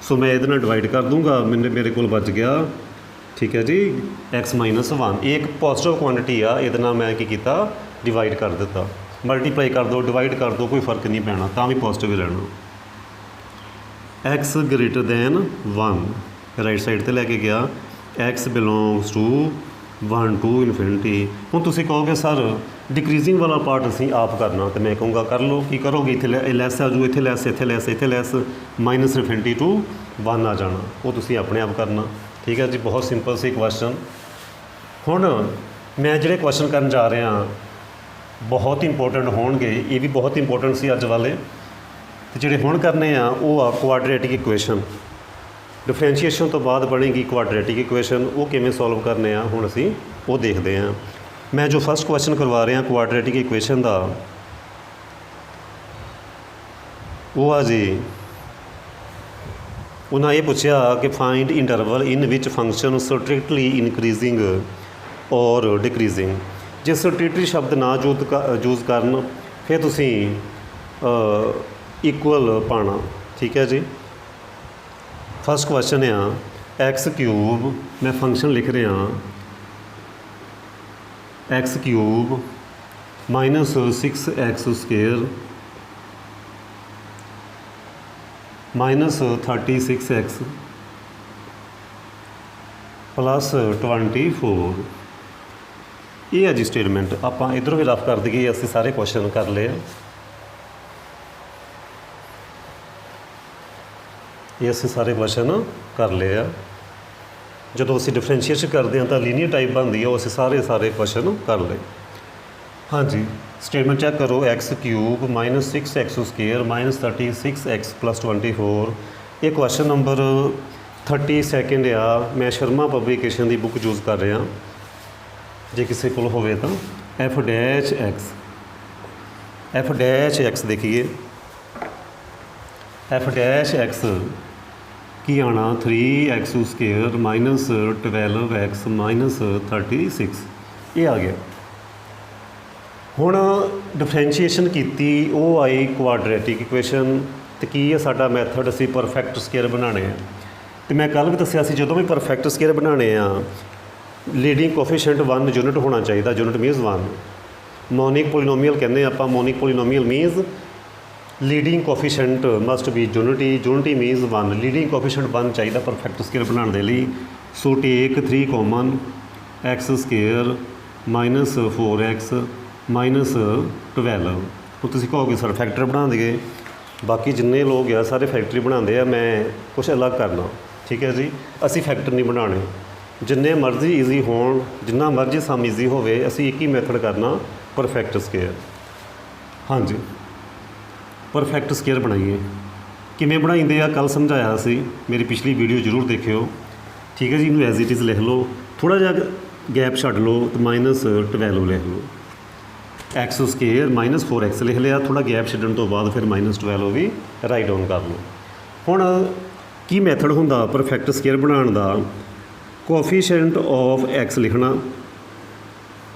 सो मैं ये डिवाइड कर दूँगा, मेरे को बच गया। ठीक है जी, x माइनस 1 एक पॉजिटिव क्वांटिटी आ, ये मैं की किया डिवाइड कर दिता, मल्टीप्लाई कर दो डिवाइड कर दो कोई फर्क नहीं पैना, तो भी पॉजिटिव ही रहना। x greater than 1 right side पर लैके गया, x belongs to 1 to infinity. हुण तुसीं कहोगे सर डिक्रीजिंग वाला पार्ट असीं आप करना, तो मैं कहूँगा कर लो। की करोगे, इत्थे लैस आ जू, इत्थे लैस, इत्थे लैस, इत्थे लैस, माइनस इनफिनिटी टू 1 आ जाना, वो तुसीं अपने आप करना। ठीक है जी, बहुत सिंपल सी क्वेश्चन। हुण मैं जिहड़े क्वेश्चन करन जा रहा बहुत इंपोर्टेंट होणगे, ये भी बहुत इंपोर्टेंट सी अज वाले, ते जिहड़े हुण करने आ वो आ क्वाड्रेटिक इक्वेशन। डिफ्रेंशिएशन तो बाद बनेगी क्वाड्रेटिक इक्वेशन, वो किवें सॉल्व करने आ हुण असीं वो देखते हैं। मैं जो फस्ट क्वेश्चन करवा रहा क्वाड्रेटिक इक्वेशन का, वो आ जी, उन्हें ये पूछा कि find interval in which function strictly increasing और डिक्रीजिंग। जे स्ट्रिक्टली शब्द ना यूज़ करन फिर तुसीं इक्वल पाना। ठीक है जी, फस्ट क्वेश्चन आ x³ मैं फंक्शन लिख रहा x³ minus 6x² minus 36x plus 24। ये है जी स्टेटमेंट। आप इधरों भी रफ कर दईए, असीं सारे क्वेश्चन कर ले। ये असीं सारे क्वेश्चन कर ले आ। जो असीं डिफ्रेंशिएशन करते हैं तो लीनियर टाइप बनती है, वो असीं सारे क्वेश्चन कर ले। हाँ जी, स्टेटमेंट चेक करो, x³ minus 6x² minus 36x plus 24। ये क्वेश्चन नंबर 32 आ। मैं शर्मा पब्लिकेशन की बुक यूज़ कर रहा, जे किसी को होवे तो f डैश x देखिए, f डैश x की आना 3x² माइनस 12x माइनस 36, ये आ गया। हुण डिफ्रेंशिएशन की वो आई क्वाड्रेटिक इक्वेशन, तो की है साडा मैथड, असीं परफेक्ट स्केयर बनाने हैं। तो मैं कल भी दस्सिया सी, जो भी परफेक्ट स्केयर बनाने आ लीडिंग कोफिशिएंट 1 यूनिट होना चाहिए, यूनिट मीनस 1। मोनिक पोलीनोमीअल कहने आपां, monic polynomial means leading coefficient must be unity means 1। Leading coefficient 1 चाहिए परफेक्ट स्केयर बनाने के लिए। So take 3 common x² minus 4x -12 ਹੁਣ ਤੁਸੀਂ ਕਹੋਗੇ ਸਰ ਫੈਕਟਰ ਬਣਾ ਦਈਏ। ਬਾਕੀ ਜਿੰਨੇ ਲੋਕ ਆ ਸਾਰੇ ਫੈਕਟਰੀ ਬਣਾਉਂਦੇ ਆ, ਮੈਂ ਕੁਛ ਅਲੱਗ ਕਰਨਾ। ਠੀਕ ਹੈ ਜੀ, ਅਸੀਂ ਫੈਕਟਰ ਨਹੀਂ ਬਣਾਉਣੇ। ਜਿੰਨੇ ਮਰਜ਼ੀ ਈਜ਼ੀ ਹੋਣ, ਜਿੰਨਾ ਮਰਜ਼ੀ ਸਮ ਈਜ਼ੀ ਹੋਵੇ, ਅਸੀਂ ਇੱਕ ਹੀ ਮੈਥਡ ਕਰਨਾ, ਪਰਫੈਕਟ ਸਕੇਅਰ। ਹਾਂਜੀ, ਪਰਫੈਕਟ ਸਕੇਅਰ ਬਣਾਈਏ। ਕਿਵੇਂ ਬਣਾਈਂਦੇ ਆ ਕੱਲ੍ਹ ਸਮਝਾਇਆ ਸੀ, ਮੇਰੀ ਪਿਛਲੀ ਵੀਡੀਓ ਜ਼ਰੂਰ ਦੇਖਿਓ। ਠੀਕ ਹੈ ਜੀ, ਇਹਨੂੰ ਐਜ਼ ਇਟ ਇਜ਼ ਲਿਖ ਲਓ, ਥੋੜ੍ਹਾ ਜਿਹਾ ਗੈਪ ਛੱਡ ਲਓ ਅਤੇ -12 ਲਿਖ ਲਓ। x ਸਕੇਅਰ -4x ਲਿਖ ਲਿਆ, ਥੋੜ੍ਹਾ ਗੈਪ ਛੱਡਣ ਤੋਂ ਬਾਅਦ ਫਿਰ -12 ਵੀ ਰਾਈਟ ਡਾਊਨ ਕਰ ਲਓ। ਹੁਣ ਕੀ ਮੈਥਡ ਹੁੰਦਾ ਪਰਫੈਕਟ ਸਕੇਅਰ ਬਣਾਉਣ ਦਾ? ਕੋਫੀਸ਼ੀਐਂਟ ਆਫ x ਲਿਖਣਾ,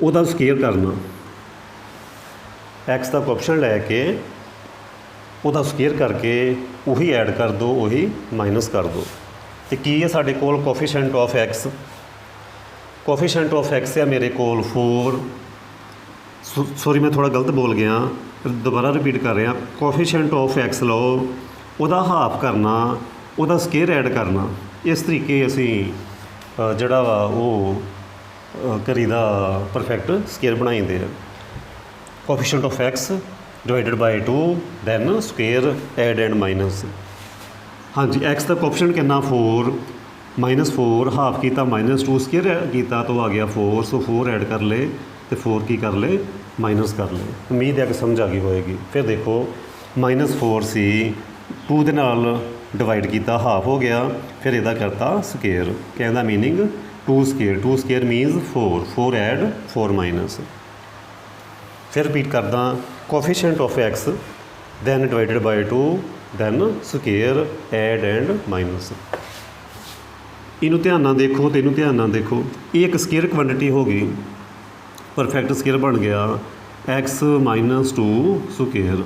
ਉਹਦਾ ਸਕੇਅਰ ਕਰਨਾ। x ਦਾ ਕੋਫੀਸ਼ੀਐਂਟ ਲੈ ਕੇ ਉਹਦਾ ਸਕੇਅਰ ਕਰਕੇ ਉਹੀ ਐਡ ਕਰ ਦਿਓ, ਉਹੀ ਮਾਈਨਸ ਕਰ ਦਿਓ। ਅਤੇ ਕੀ ਹੈ ਸਾਡੇ ਕੋਲ coefficient of x? Coefficient of x ਆ ਮੇਰੇ ਕੋਲ 4। ਸੌਰੀ ਮੈਂ ਥੋੜ੍ਹਾ ਗਲਤ ਬੋਲ ਗਿਆ, ਦੁਬਾਰਾ ਰਿਪੀਟ ਕਰ ਰਿਹਾ। ਕੋਫੀਸ਼ੀਐਂਟ ਆਫ x ਲਓ, ਉਹਦਾ ਹਾਫ ਕਰਨਾ, ਉਹਦਾ ਸਕੇਅਰ ਐਡ ਕਰਨਾ। ਇਸ ਤਰੀਕੇ ਅਸੀਂ ਜਿਹੜਾ ਵਾ ਉਹ ਕਰੀਦਾ ਪਰਫੈਕਟ ਸਕੇਅਰ ਬਣਾਈਂਦੇ ਆ। Coefficient of x divided by 2 then square add and minus. ਹਾਂਜੀ, x ਦਾ ਕੋਫੀਸ਼ੀਐਂਟ ਕਿੰਨਾ 4 -4 ਹਾਫ ਕੀਤਾ -2 ਸਕੇਅਰ ਕੀਤਾ ਤਾਂ ਆ ਗਿਆ 4। ਸੋ 4 ਐਡ ਕਰ ਲਏ ਅਤੇ 4 ਕੀ ਕਰ ਲਏ ਮਾਈਨਸ ਕਰ ਲਏ। ਉਮੀਦ ਹੈ ਕਿ ਸਮਝ ਆ ਗਈ ਹੋਏਗੀ। ਫਿਰ ਦੇਖੋ -4 ਸੀ, 2 ਦੇ ਨਾਲ ਡਿਵਾਈਡ ਕੀਤਾ ਹਾਫ ਹੋ ਗਿਆ, ਫਿਰ ਇਹਦਾ ਕਰਤਾ ਸਕੇਅਰ। ਕਹਿੰਦਾ meaning 2 square means 4 add 4 minus. ਫਿਰ ਰਿਪੀਟ ਕਰਦਾ coefficient of x then divided by 2 then square add and minus. ਇਹਨੂੰ ਧਿਆਨ ਨਾਲ ਦੇਖੋ ਅਤੇ ਇਹਨੂੰ ਧਿਆਨ ਨਾਲ ਦੇਖੋ। ਇਹ ਇੱਕ ਸਕੇਅਰ ਕੁਆਂਟਿਟੀ ਹੋ ਗਈ, ਪਰਫੈਕਟ ਸਕੇਅਰ ਬਣ ਗਿਆ x -2 square,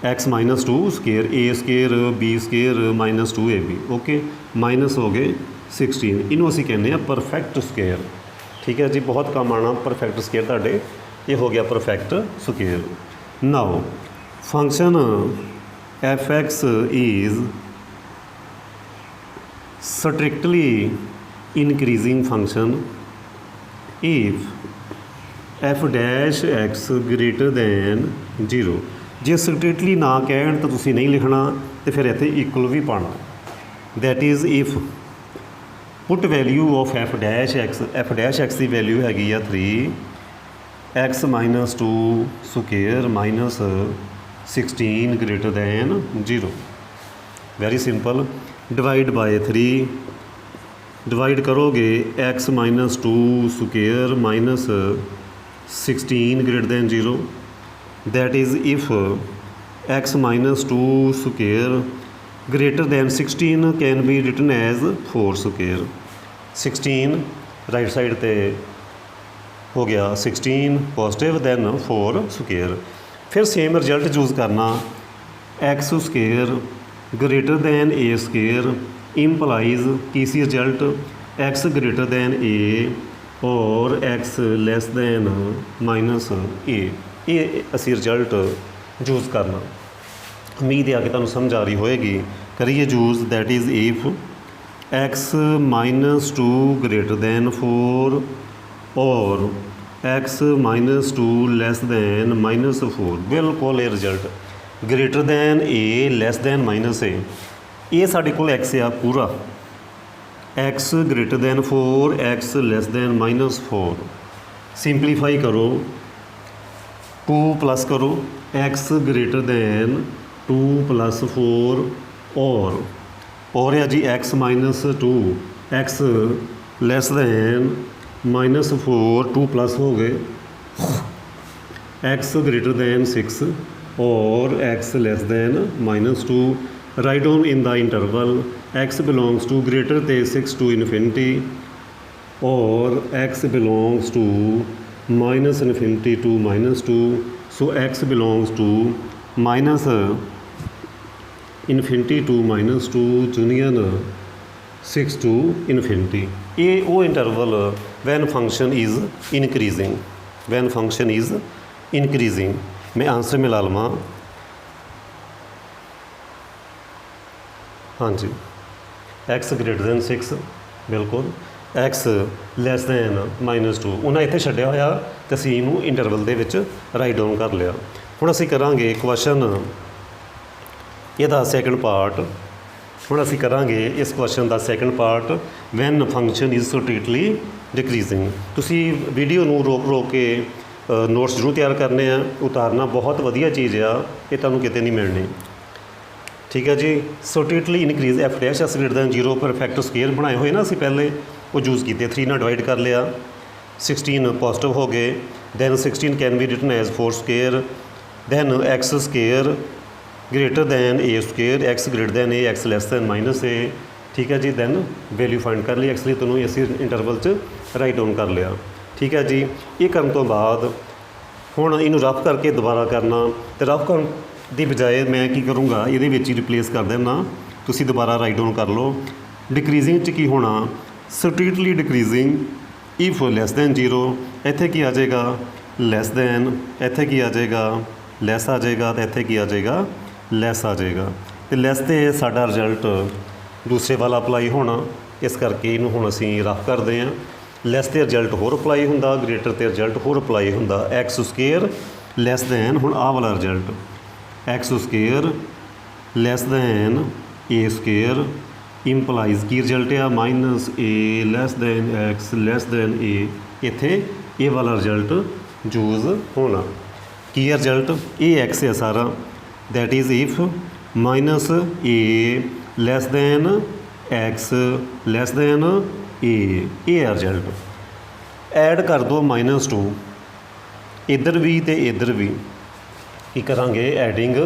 x -2 square, a square b square -2ab। Okay, minus ਹੋ ਗਏ 16। ਇਹਨੂੰ ਅਸੀਂ ਕਹਿੰਦੇ ਆ ਪਰਫੈਕਟ ਸਕੇਅਰ। ਠੀਕ ਹੈ ਜੀ, ਬਹੁਤ ਕੰਮ ਆਉਣਾ ਪਰਫੈਕਟ ਸਕੇਅਰ ਤੁਹਾਡੇ। ਇਹ ਹੋ ਗਿਆ perfect square. Now function f(x) is strictly increasing function if f(x) greater than 0। ਜੇ ਸਟ੍ਰਿਕਟਲੀ ਨਾ ਕਹਿਣ ਤਾਂ ਤੁਸੀਂ ਨਹੀਂ ਲਿਖਣਾ ਅਤੇ ਫਿਰ ਇੱਥੇ ਇਕੁਅਲ ਵੀ ਪਾਉਣਾ। That is if put value of f(x) ਦੀ ਵੈਲਿਊ ਹੈਗੀ ਆ 3, x -2 square -16 greater than 0। Very simple, divide by 3, divide ਕਰੋਗੇ x -2 square -16 greater than 0। that is if x -2 square greater than 16 can be written as 4 square। 16 right side पे हो गया 16 positive then 4 square. फिर same result choose करना, x square greater than ए square इंपलाइज किसी result x greater then ए और x less then minus ए। ये असी result choose करना। उम्मीद है कि तुहानूं समझ आ रही होएगी। करिए choose, that is if x -2 greater than 4 और एक्स -2 लैस दैन -4। बिल्कुल ये रिजल्ट ग्रेटर दैन ए लैस दैन माइनस ए। ये साढ़े कोल एक्स आ पूरा, x greater then 4 x less than -4। Simplify करो, 2 प्लस करो, एक्स ग्रेटर दैन 2 + 4 और है जी x -2 x less than -4 2 plus हो गए, x greater than 6 or x less than -2। Right down in the interval x belongs to greater than 6 to infinity or x belongs to -∞ to -2। So x belongs to -∞ to -2 union 6 to infinity. ये वो interval when function is increasing, when function is increasing. मैं answer मिला लवां, हाँ जी, x greater than 6 बिल्कुल, x less than -2 उन्हें इत्थे छड्डिया होया ਤੇ ਅਸੀਂ ਇਹਨੂੰ ਇੰਟਰਵਲ ਦੇ ਵਿੱਚ ਰਾਈਟ ਡਾਊਨ ਕਰ ਲਿਆ। ਹੁਣ ਅਸੀਂ ਕਰਾਂਗੇ ਕੁਐਸਚਨ ਇਹਦਾ ਸੈਕੰਡ ਪਾਰਟ। ਹੁਣ ਅਸੀਂ ਕਰਾਂਗੇ ਇਸ ਕੁਐਸਚਨ ਦਾ second part, when function is strictly decreasing. ਤੁਸੀਂ ਵੀਡੀਓ ਨੂੰ ਰੋਕ ਕੇ ਨੋਟਸ ਜ਼ਰੂਰ ਤਿਆਰ ਕਰਨੇ ਆ, ਉਤਾਰਨਾ ਬਹੁਤ ਵਧੀਆ ਚੀਜ਼ ਆ, ਇਹ ਤੁਹਾਨੂੰ ਕਿਤੇ ਨਹੀਂ ਮਿਲਣੀ। ਠੀਕ ਹੈ ਜੀ। Strictly increase F dash S greater than 0 perfect square ਬਣਾਏ ਹੋਏ ਨਾ ਅਸੀਂ ਪਹਿਲੇ, ਉਹ ਯੂਜ਼ ਕੀਤੇ। 3 ਨਾਲ ਡਿਵਾਈਡ ਕਰ ਲਿਆ, 16 ਪੋਜ਼ਿਟਿਵ ਹੋ ਗਏ। Then 16 can be written as 4 square. Then x square greater than a square, x greater than a, x less than minus a. ਠੀਕ ਹੈ ਜੀ। ਦੈਨ ਵੈਲਿਊ ਫਾਈਂਡ ਕਰ ਲਈ ਐਕਸ ਲਈ, ਤੁਹਾਨੂੰ ਅਸੀਂ ਇੰਟਰਵਲ 'ਚ ਰਾਈਟ ਡਾਊਨ ਕਰ ਲਿਆ। ਠੀਕ ਹੈ ਜੀ। ਇਹ ਕਰਨ ਤੋਂ ਬਾਅਦ ਹੁਣ ਇਹਨੂੰ ਰਫ ਕਰਕੇ ਦੁਬਾਰਾ ਕਰਨਾ, ਅਤੇ ਰਫ ਕਰਨ ਦੀ ਬਜਾਏ ਮੈਂ ਕੀ ਕਰੂੰਗਾ, ਇਹਦੇ ਵਿੱਚ ਹੀ ਰਿਪਲੇਸ ਕਰ ਦੇਣਾ। ਤੁਸੀਂ ਦੁਬਾਰਾ ਰਾਈਟ ਡਾਊਨ ਕਰ ਲਓ। ਡਿਕਰੀਜ਼ਿੰਗ 'ਚ ਕੀ ਹੋਣਾ, ਸਟ੍ਰਿਕਟਲੀ ਡਿਕਰੀਜ਼ਿੰਗ ਇਫ ਲੈਸ ਦੈਨ 0, ਇੱਥੇ ਕੀ ਆ ਜਾਏਗਾ ਲੈਸ ਦੈਨ, ਇੱਥੇ ਕੀ ਆ ਜਾਏਗਾ ਲੈਸ ਆ ਜਾਏਗਾ, ਅਤੇ ਇੱਥੇ ਕੀ ਆ ਜਾਏਗਾ ਲੈਸ ਆ ਜਾਏਗਾ। ਅਤੇ ਲੈਸ 'ਤੇ ਸਾਡਾ ਰਿਜ਼ਲਟ ਦੂਸਰੇ ਵਾਲਾ ਅਪਲਾਈ ਹੋਣਾ, ਇਸ ਕਰਕੇ ਇਹਨੂੰ ਹੁਣ ਅਸੀਂ ਰਫ ਕਰਦੇ ਹਾਂ। ਲੈਸ 'ਤੇ ਰਿਜ਼ਲਟ ਹੋਰ ਅਪਲਾਈ ਹੁੰਦਾ, ਗ੍ਰੇਟਰ 'ਤੇ ਰਿਜ਼ਲਟ ਹੋਰ ਅਪਲਾਈ ਹੁੰਦਾ। ਐਕਸ ਸਕੁਏਅਰ ਲੈਸ ਦੈਨ, ਹੁਣ ਆਹ ਵਾਲਾ result x square less than a square implies ਕੀ ਰਿਜ਼ਲਟ ਆ, minus a less than x less than a. ਇੱਥੇ ਇਹ ਵਾਲਾ ਰਿਜ਼ਲਟ ਯੂਜ਼ ਹੋਣਾ। ਕੀ ਹੈ ਰਿਜ਼ਲਟ, ਇਹ ਐਕਸ ਹੈ ਸਾਰਾ, that is if minus a less than x less than a, ਇਹ ਹੈ ਰਿਜ਼ਲਟ। ਐਡ ਕਰ ਦਿਓ -2, ਇੱਧਰ ਵੀ ਅਤੇ ਇੱਧਰ ਵੀ। ਕੀ ਕਰਾਂਗੇ, ਐਡਿੰਗ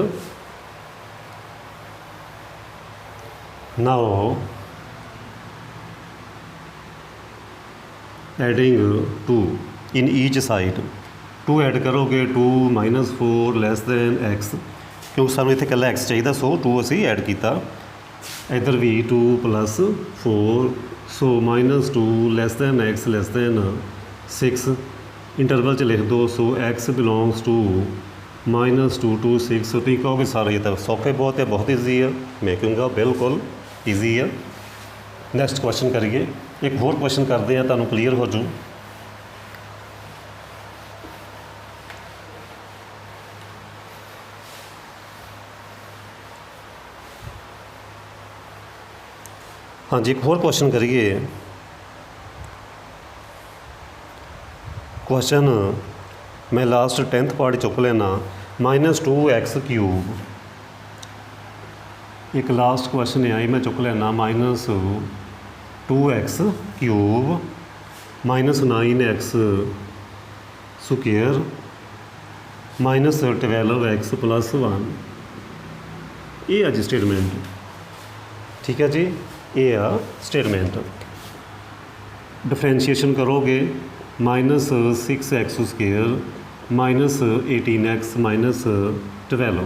ਨਾਓ, ਐਡਿੰਗ 2 ਇਨ ਈਚ ਸਾਈਡ। 2 ਐਡ ਕਰੋਗੇ 2 -4 ਲੈਸ ਦੈਨ ਐਕਸ, ਕਿਉਂਕਿ ਸਾਨੂੰ ਇੱਥੇ ਇਕੱਲਾ ਐਕਸ ਚਾਹੀਦਾ, ਸੋ 2 ਅਸੀਂ ਐਡ ਕੀਤਾ। ਇੱਧਰ ਵੀ 2 + 4, so -2 less than x less than 6। Interval 'ਚ ਲਿਖ ਦਿਓ, so x belongs to -2 to 6। ਤੁਸੀਂ ਕਹੋਗੇ ਸਾਰੇ ਇਹ ਤਾਂ ਸੌਖੇ ਬਹੁਤ ਹੈ, ਬਹੁਤ ਈਜ਼ੀ ਆ। ਮੈਂ ਕਹੂੰਗਾ ਬਿਲਕੁਲ ਈਜ਼ੀ ਆ। ਨੈਕਸਟ ਕੁਐਸਚਨ ਕਰੀਏ, ਇੱਕ ਹੋਰ ਕੁਐਸਚਨ ਕਰਦੇ ਆ, ਤੁਹਾਨੂੰ ਕਲੀਅਰ ਹੋ ਜੂ। ਹਾਂਜੀ, ਇੱਕ ਹੋਰ ਕੁਐਸਚਨ ਕਰੀਏ। ਕੁਐਸਚਨ ਮੈਂ ਲਾਸਟ 10th ਪਾਰਟ ਚੁੱਕ ਲੈਣਾ, -2x³। ਇੱਕ ਲਾਸਟ ਕੁਐਸਚਨ ਹੈ, ਮੈਂ ਚੁੱਕ ਲੈਣਾ -2x³ -9x ਸਕੁਏਅਰ -12x + 1। ਇਹ ਆ ਜੀ ਸਟੇਟਮੈਂਟ। ਠੀਕ ਹੈ ਜੀ, ਇਹ ਆ ਸਟੇਟਮੈਂਟ। ਡਿਫਰੈਂਸ਼ੀਏਸ਼ਨ ਕਰੋਗੇ -6x² -18x -12।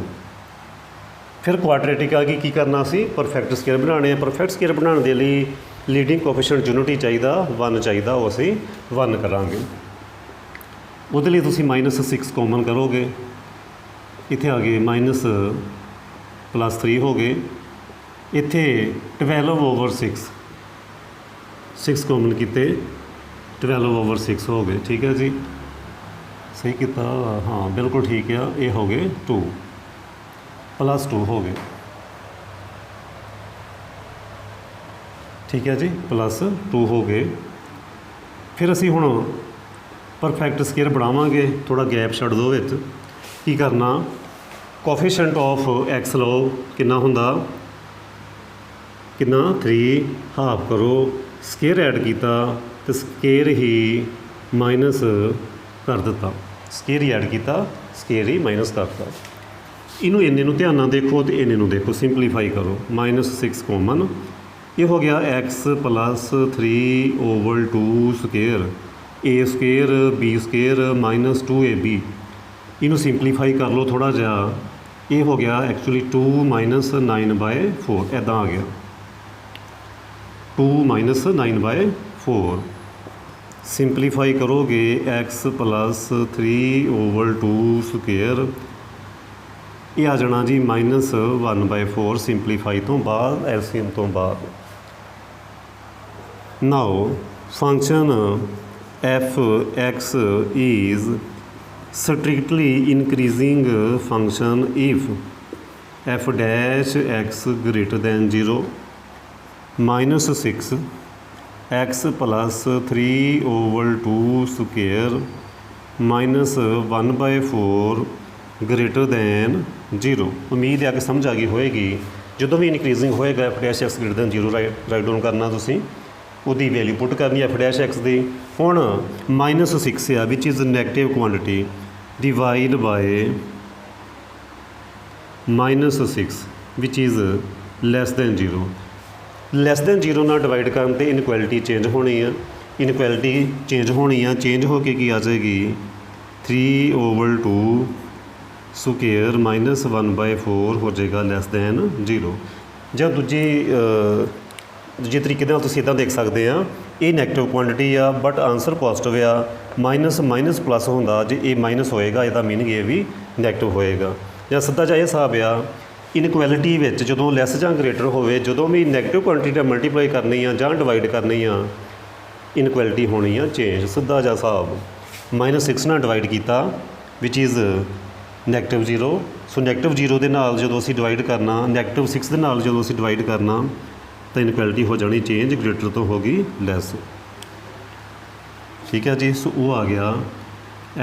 ਫਿਰ ਕੁਆਡਰੇਟਿਕ ਆ ਗਈ। ਕੀ ਕਰਨਾ ਸੀ, ਪਰਫੈਕਟ ਸਕੁਏਅਰ ਬਣਾਉਣੇ ਆ। ਪਰਫੈਕਟ ਸਕੁਏਅਰ ਬਣਾਉਣ ਦੇ ਲਈ ਲੀਡਿੰਗ ਕੋਐਫੀਸ਼ੀਐਂਟ ਯੂਨਿਟੀ ਚਾਹੀਦਾ, 1 ਚਾਹੀਦਾ, ਉਹ ਅਸੀਂ 1 ਕਰਾਂਗੇ। ਉਹਦੇ ਲਈ ਤੁਸੀਂ -6 ਕਾਮਨ ਕਰੋਗੇ, ਇੱਥੇ ਆ ਗਏ -+3 ਹੋ ਗਏ। ਇੱਥੇ 12/6 6 ਕਾਮਨ ਕੀਤੇ, 12/6 ਹੋ ਗਏ। ਠੀਕ ਹੈ ਜੀ, ਸਹੀ ਕੀਤਾ, ਹਾਂ ਬਿਲਕੁਲ ਠੀਕ ਆ। ਇਹ ਹੋ ਗਏ 2 + 2 ਹੋ ਗਏ। ਠੀਕ ਹੈ ਜੀ, +2 ਹੋ ਗਏ। ਫਿਰ ਅਸੀਂ ਹੁਣ ਪਰਫੈਕਟ ਸਕੁਏਅਰ ਬਣਾਵਾਂਗੇ, ਥੋੜ੍ਹਾ ਗੈਪ ਛੱਡ ਦਿਓ ਵਿੱਚ। ਕੀ ਕਰਨਾ, ਕੋਐਫੀਸ਼ੀਐਂਟ ਆਫ ਐਕਸ ਲਓ, ਕਿੰਨਾ ਹੁੰਦਾ, ਕਿੰਨਾ 3 ਹਾਫ ਕਰੋ, ਸਕੁਏਅਰ ਐਡ ਕੀਤਾ ਅਤੇ ਸਕੁਏਅਰ ਹੀ ਮਾਈਨਸ ਕਰ ਦਿੱਤਾ। ਸਕੁਏਅਰ ਹੀ ਐਡ ਕੀਤਾ, ਸਕੁਏਅਰ ਹੀ ਮਾਈਨਸ ਕਰਤਾ। ਇਹਨੂੰ ਇੰਨੇ ਨੂੰ ਧਿਆਨ ਨਾਲ ਦੇਖੋ ਅਤੇ ਇੰਨੇ ਨੂੰ ਦੇਖੋ, ਸਿੰਪਲੀਫਾਈ ਕਰੋ। -6 ਕਾਮਨ, ਇਹ ਹੋ ਗਿਆ x + 3/2 square a square b square -2ab। ਇਹਨੂੰ ਸਿੰਪਲੀਫਾਈ ਕਰ ਲਓ ਥੋੜ੍ਹਾ ਜਿਹਾ, ਇਹ ਹੋ ਗਿਆ ਐਕਚੁਅਲੀ 2 - 9/4, ਇੱਦਾਂ ਆ ਗਿਆ 2 - 9/4। ਸਿੰਪਲੀਫਾਈ ਕਰੋਗੇ x + 3/2 ਸਕੁਏਅਰ, ਇਹ ਆ ਜਾਣਾ ਜੀ -1/4 ਸਿੰਪਲੀਫਾਈ ਤੋਂ ਬਾਅਦ, ਐਲਸੀਐਮ ਤੋਂ ਬਾਅਦ। Now function f x is strictly increasing function if f dash x greater than 0 -6 x plus 3/2 square -1/4 greater than 0। उम्मीद है कि समझ आ गई होएगी। ਜਦੋਂ ਵੀ ਇਨਕਰੀਜ਼ਿੰਗ ਹੋਏਗਾ f dash x greater than 0 right down ਕਰਨਾ ਤੁਸੀਂ, ਉਹਦੀ ਵੈਲਿਊ ਪੁੱਟ ਕਰਨੀ ਐਫ ਡੈਸ਼ ਐਕਸ ਦੀ। ਹੁਣ -6 ਆ which is negative quantity divide by -6 which is less than 0। Less than 0 ਨਾਲ ਡਿਵਾਈਡ ਕਰਨ 'ਤੇ ਇਨਕੁਐਲਿਟੀ ਚੇਂਜ ਹੋਣੀ ਆ, ਇਨਕੁਐਲਿਟੀ ਚੇਂਜ ਹੋਣੀ ਆ, ਚੇਂਜ ਹੋ ਕੇ ਕੀ ਆ ਜਾਏਗੀ 3/2 ਸਕੁਏਅਰ -1/4 ਹੋ ਜਾਏਗਾ ਲੈਸ ਦੈਨ 0। ਜਾਂ ਦੂਜੇ ਤਰੀਕੇ ਨਾਲ ਤੁਸੀਂ ਇੱਦਾਂ ਦੇਖ ਸਕਦੇ ਆ, ਇਹ ਨੈਗੇਟਿਵ ਕੁਆਂਟਿਟੀ ਆ ਬਟ ਆਨਸਰ ਪੋਜ਼ਿਟਿਵ ਆ, ਮਾਈਨਸ ਪਲੱਸ ਹੁੰਦਾ, ਜੇ ਇਹ ਮਾਈਨਸ ਹੋਏਗਾ ਇਹਦਾ ਮੀਨਿੰਗ ਇਹ ਵੀ ਨੈਗੇਟਿਵ ਹੋਏਗਾ। ਜਾਂ ਸਿੱਧਾ ਜਿਹਾ ਇਹ ਹਿਸਾਬ ਆ, ਇਨਕੁਐਲਿਟੀ ਵਿੱਚ ਜਦੋਂ ਲੈਸ ਜਾਂ ਗ੍ਰੇਟਰ ਹੋਵੇ, ਜਦੋਂ ਵੀ ਨੈਗੇਟਿਵ ਕੁਆਂਟਿਟੀ ਨਾਲ ਮਲਟੀਪਲਾਈ ਕਰਨੀ ਆ ਜਾਂ ਡਿਵਾਈਡ ਕਰਨੀ ਆ, ਇਨਕੁਐਲਿਟੀ ਹੋਣੀ ਆ ਚੇਂਜ। ਸਿੱਧਾ ਜਿਹਾ ਹਿਸਾਬ -6 ਨਾਲ ਡਿਵਾਈਡ ਕੀਤਾ ਵਿਚ ਇਜ਼ -0। ਸੋ -0 ਦੇ ਨਾਲ ਜਦੋਂ ਅਸੀਂ ਡਿਵਾਈਡ ਕਰਨਾ, -6 ਦੇ ਨਾਲ ਜਦੋਂ ਅਸੀਂ ਡਿਵਾਈਡ ਕਰਨਾ ਤਾਂ ਇਨਕੁਐਲਿਟੀ ਹੋ ਜਾਣੀ ਚੇਂਜ, ਗ੍ਰੇਟਰ ਤੋਂ ਹੋ ਗਈ ਲੈਸ। ਠੀਕ ਹੈ ਜੀ। ਸੋ ਉਹ ਆ ਗਿਆ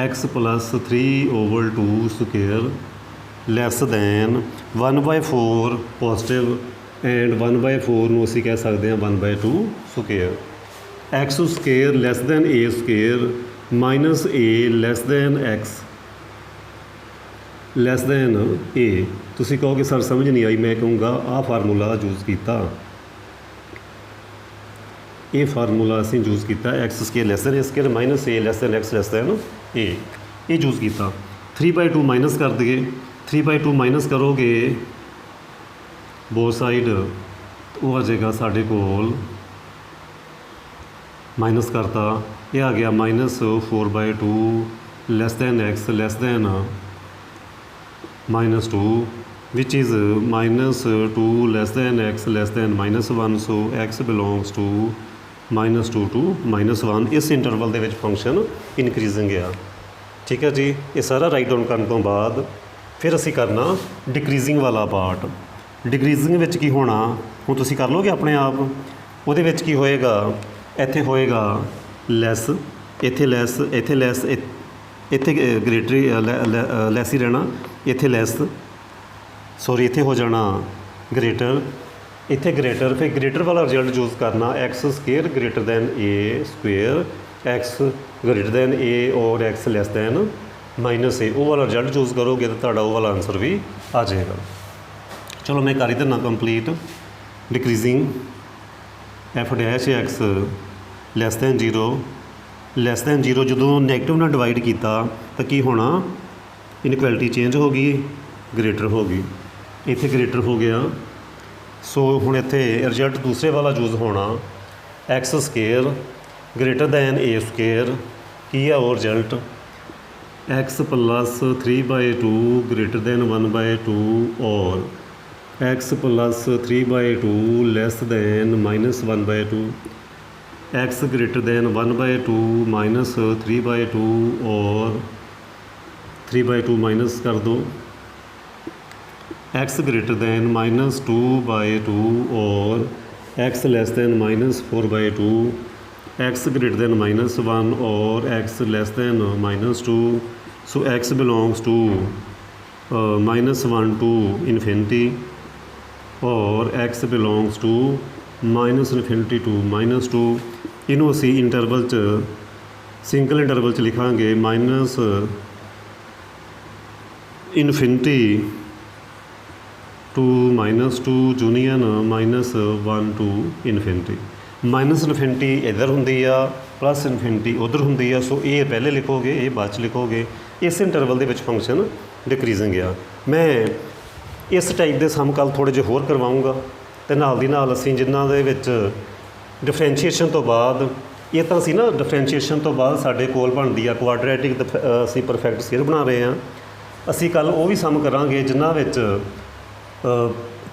x + 3/2 square less then 1/4 positive and 1/4 ਨੂੰ ਅਸੀਂ ਕਹਿ ਸਕਦੇ ਹਾਂ 1/2 square. x square less than a square minus a lace than x less than a। ਤੁਸੀਂ ਕਹੋਗੇ ਸਰ ਸਮਝ ਨਹੀਂ ਆਈ, ਮੈਂ ਕਹੂੰਗਾ ਆਹ ਫਾਰਮੂਲਾ ਯੂਜ਼ ਕੀਤਾ, ਇਹ ਫਾਰਮੂਲਾ ਅਸੀਂ ਯੂਜ਼ ਕੀਤਾ x square less than a square minus a lace than x less than a, ਇਹ ਯੂਜ਼ ਕੀਤਾ। 3/2 ਮਾਈਨਸ ਕਰ ਦਈਏ, 3/2 ਮਾਈਨਸ ਕਰੋਗੇ ਬੋਥ ਸਾਈਡ, ਉਹ ਆ ਜਾਏਗਾ ਸਾਡੇ ਕੋਲ ਮਾਈਨਸ ਕਰਤਾ, ਇਹ ਆ ਗਿਆ -4/2 less than x less than -2 which is -2 less than x less than -1। So x belongs to -2 to -1। ਇਸ ਇੰਟਰਵਲ ਦੇ ਵਿੱਚ ਫੰਕਸ਼ਨ ਇਨਕਰੀਜ਼ਿੰਗ ਆ। ਠੀਕ ਹੈ ਜੀ। ਇਹ ਸਾਰਾ ਰਾਈਟ ਡਾਊਨ ਕਰਨ ਤੋਂ ਬਾਅਦ ਫਿਰ ਅਸੀਂ ਕਰਨਾ ਡਿਕਰੀਜ਼ਿੰਗ ਵਾਲਾ ਪਾਰਟ। ਡਿਕਰੀਜ਼ਿੰਗ ਵਿੱਚ ਕੀ ਹੋਣਾ ਹੁਣ ਤੁਸੀਂ ਕਰ ਲਓਗੇ ਆਪਣੇ ਆਪ। ਉਹਦੇ ਵਿੱਚ ਕੀ ਹੋਏਗਾ, ਇੱਥੇ ਹੋਏਗਾ ਲੈਸ, ਇੱਥੇ ਲੈਸ, ਇੱਥੇ ਲੈਸ, ਇੱਥੇ ਗ੍ਰੇਟਰ ਲੈਸ ਹੀ ਰਹਿਣਾ, ਇੱਥੇ ਲੈਸ, ਸੌਰੀ ਇੱਥੇ ਹੋ ਜਾਣਾ ਗ੍ਰੇਟਰ, ਇੱਥੇ ਗ੍ਰੇਟਰ। ਫਿਰ ਗ੍ਰੇਟਰ ਵਾਲਾ ਰਿਜ਼ਲਟ ਯੂਜ਼ ਕਰਨਾ x square greater than a square, x greater than a or x less than -a। ਉਹ ਵਾਲਾ ਰਿਜ਼ਲਟ ਯੂਜ਼ ਕਰੋਗੇ ਤਾਂ ਤੁਹਾਡਾ ਉਹ ਵਾਲਾ ਆਨਸਰ ਵੀ ਆ ਜਾਏਗਾ। ਚਲੋ ਮੈਂ ਕਰ ਹੀ ਦਿੰਦਾ complete. Decreasing f dash x less than 0 less than 0 ਜਦੋਂ ਨੈਗੇਟਿਵ ਨਾਲ ਡਿਵਾਈਡ ਕੀਤਾ ਤਾਂ ਕੀ ਹੋਣਾ, ਇਨਕੁਐਲਿਟੀ ਚੇਂਜ ਹੋ ਗਈ, ਗ੍ਰੇਟਰ ਹੋ ਗਈ, ਇੱਥੇ ਗ੍ਰੇਟਰ ਹੋ ਗਿਆ। ਸੋ ਹੁਣ ਇੱਥੇ ਰਿਜ਼ਲਟ ਦੂਸਰੇ ਵਾਲਾ ਯੂਜ਼ ਹੋਣਾ x square greater than a square. ਕੀ ਆ ਉਹ result, x + 3/2 greater than 1/2 or x + 3/2 less than -1/2, x greater then 1/2 -3/2 और 3/2 माइनस कर दो, x greater then -2/2 or x less than -4/2, x greater than -1 or x less than -2। So x belongs to -1 to infinity or x belongs to -infinity to -2। इनू असी interval च single interval च लिखांगे -infinity to -2 union -1 to infinity. -Infinity इधर होंदी आ, plus infinity उधर होंदी आ। सो ये पहले लिखोगे, ये बाद च लिखोगे। इस इंटरवल दे विच फंक्शन डिक्रीजिंग आ। मैं इस टाइप के सम कल थोड़े जे होर करवाऊँगा तो नाल दी नाल असीं जिन्हां दे विच डिफरेंशिएशन तो बाद, ये तो असी ना डिफरेंशिएशन तो बाद साढ़े कोल बनती है क्वाड्रेटिक, असी परफेक्ट स्केयर बना रहे हैं। असी कल वो भी सम करांगे जिन्हां विच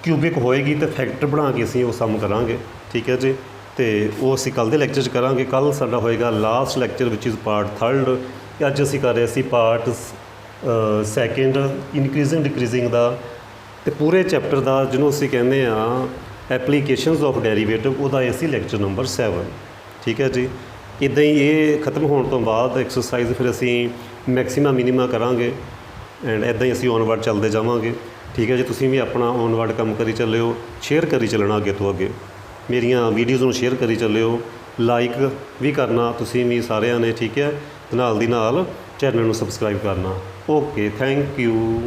क्यूबिक होएगी तो फैक्टर बना के असी वो सम करांगे। ठीक है जी। ਤੇ ਉਹ ਅਸੀਂ ਕੱਲ੍ਹ ਦੇ ਲੈਕਚਰ 'ਚ ਕਰਾਂਗੇ। ਕੱਲ੍ਹ ਸਾਡਾ ਹੋਏਗਾ last lecture which is part 3rd। ਅੱਜ ਅਸੀਂ ਕਰ ਰਹੇ ਸੀ ਪਾਰਟ 2nd ਇਨਕਰੀਜ਼ਿੰਗ ਡਿਕਰੀਜ਼ਿੰਗ ਦਾ, ਤੇ ਪੂਰੇ ਚੈਪਟਰ ਦਾ ਜਿਹਨੂੰ ਅਸੀਂ ਕਹਿੰਦੇ ਆ ਐਪਲੀਕੇਸ਼ਨਸ ਆਫ ਡੈਰੀਵੇਟਿਵ, ਉਹਦਾ ਇਹ ਸੀ ਲੈਕਚਰ ਨੰਬਰ 7। ਠੀਕ ਹੈ ਜੀ। ਇੱਦਾਂ ਹੀ ਇਹ ਖਤਮ ਹੋਣ ਤੋਂ ਬਾਅਦ ਐਕਸਰਸਾਈਜ਼ ਫਿਰ ਅਸੀਂ ਮੈਕਸੀਮਾ ਮਿਨੀਮਾ ਕਰਾਂਗੇ, ਐਂਡ ਇੱਦਾਂ ਹੀ ਅਸੀਂ ਔਨਵਰਡ ਚੱਲਦੇ ਜਾਵਾਂਗੇ। ਠੀਕ ਹੈ ਜੀ। ਤੁਸੀਂ ਵੀ ਆਪਣਾ ਔਨਵਰਡ ਕੰਮ ਕਰੀ ਚੱਲਿਓ, ਸ਼ੇਅਰ ਕਰੀ ਚੱਲਣਾ ਅੱਗੇ ਤੋਂ ਅੱਗੇ, ਮੇਰੀਆਂ ਵੀਡੀਓਜ਼ ਨੂੰ ਸ਼ੇਅਰ ਕਰੀ ਚੱਲਿਓ, ਲਾਈਕ ਵੀ ਕਰਨਾ ਤੁਸੀਂ ਵੀ ਸਾਰਿਆਂ ਨੇ। ਠੀਕ ਹੈ। ਨਾਲ ਦੀ ਨਾਲ ਚੈਨਲ ਨੂੰ ਸਬਸਕ੍ਰਾਈਬ ਕਰਨਾ। Okay, thank you.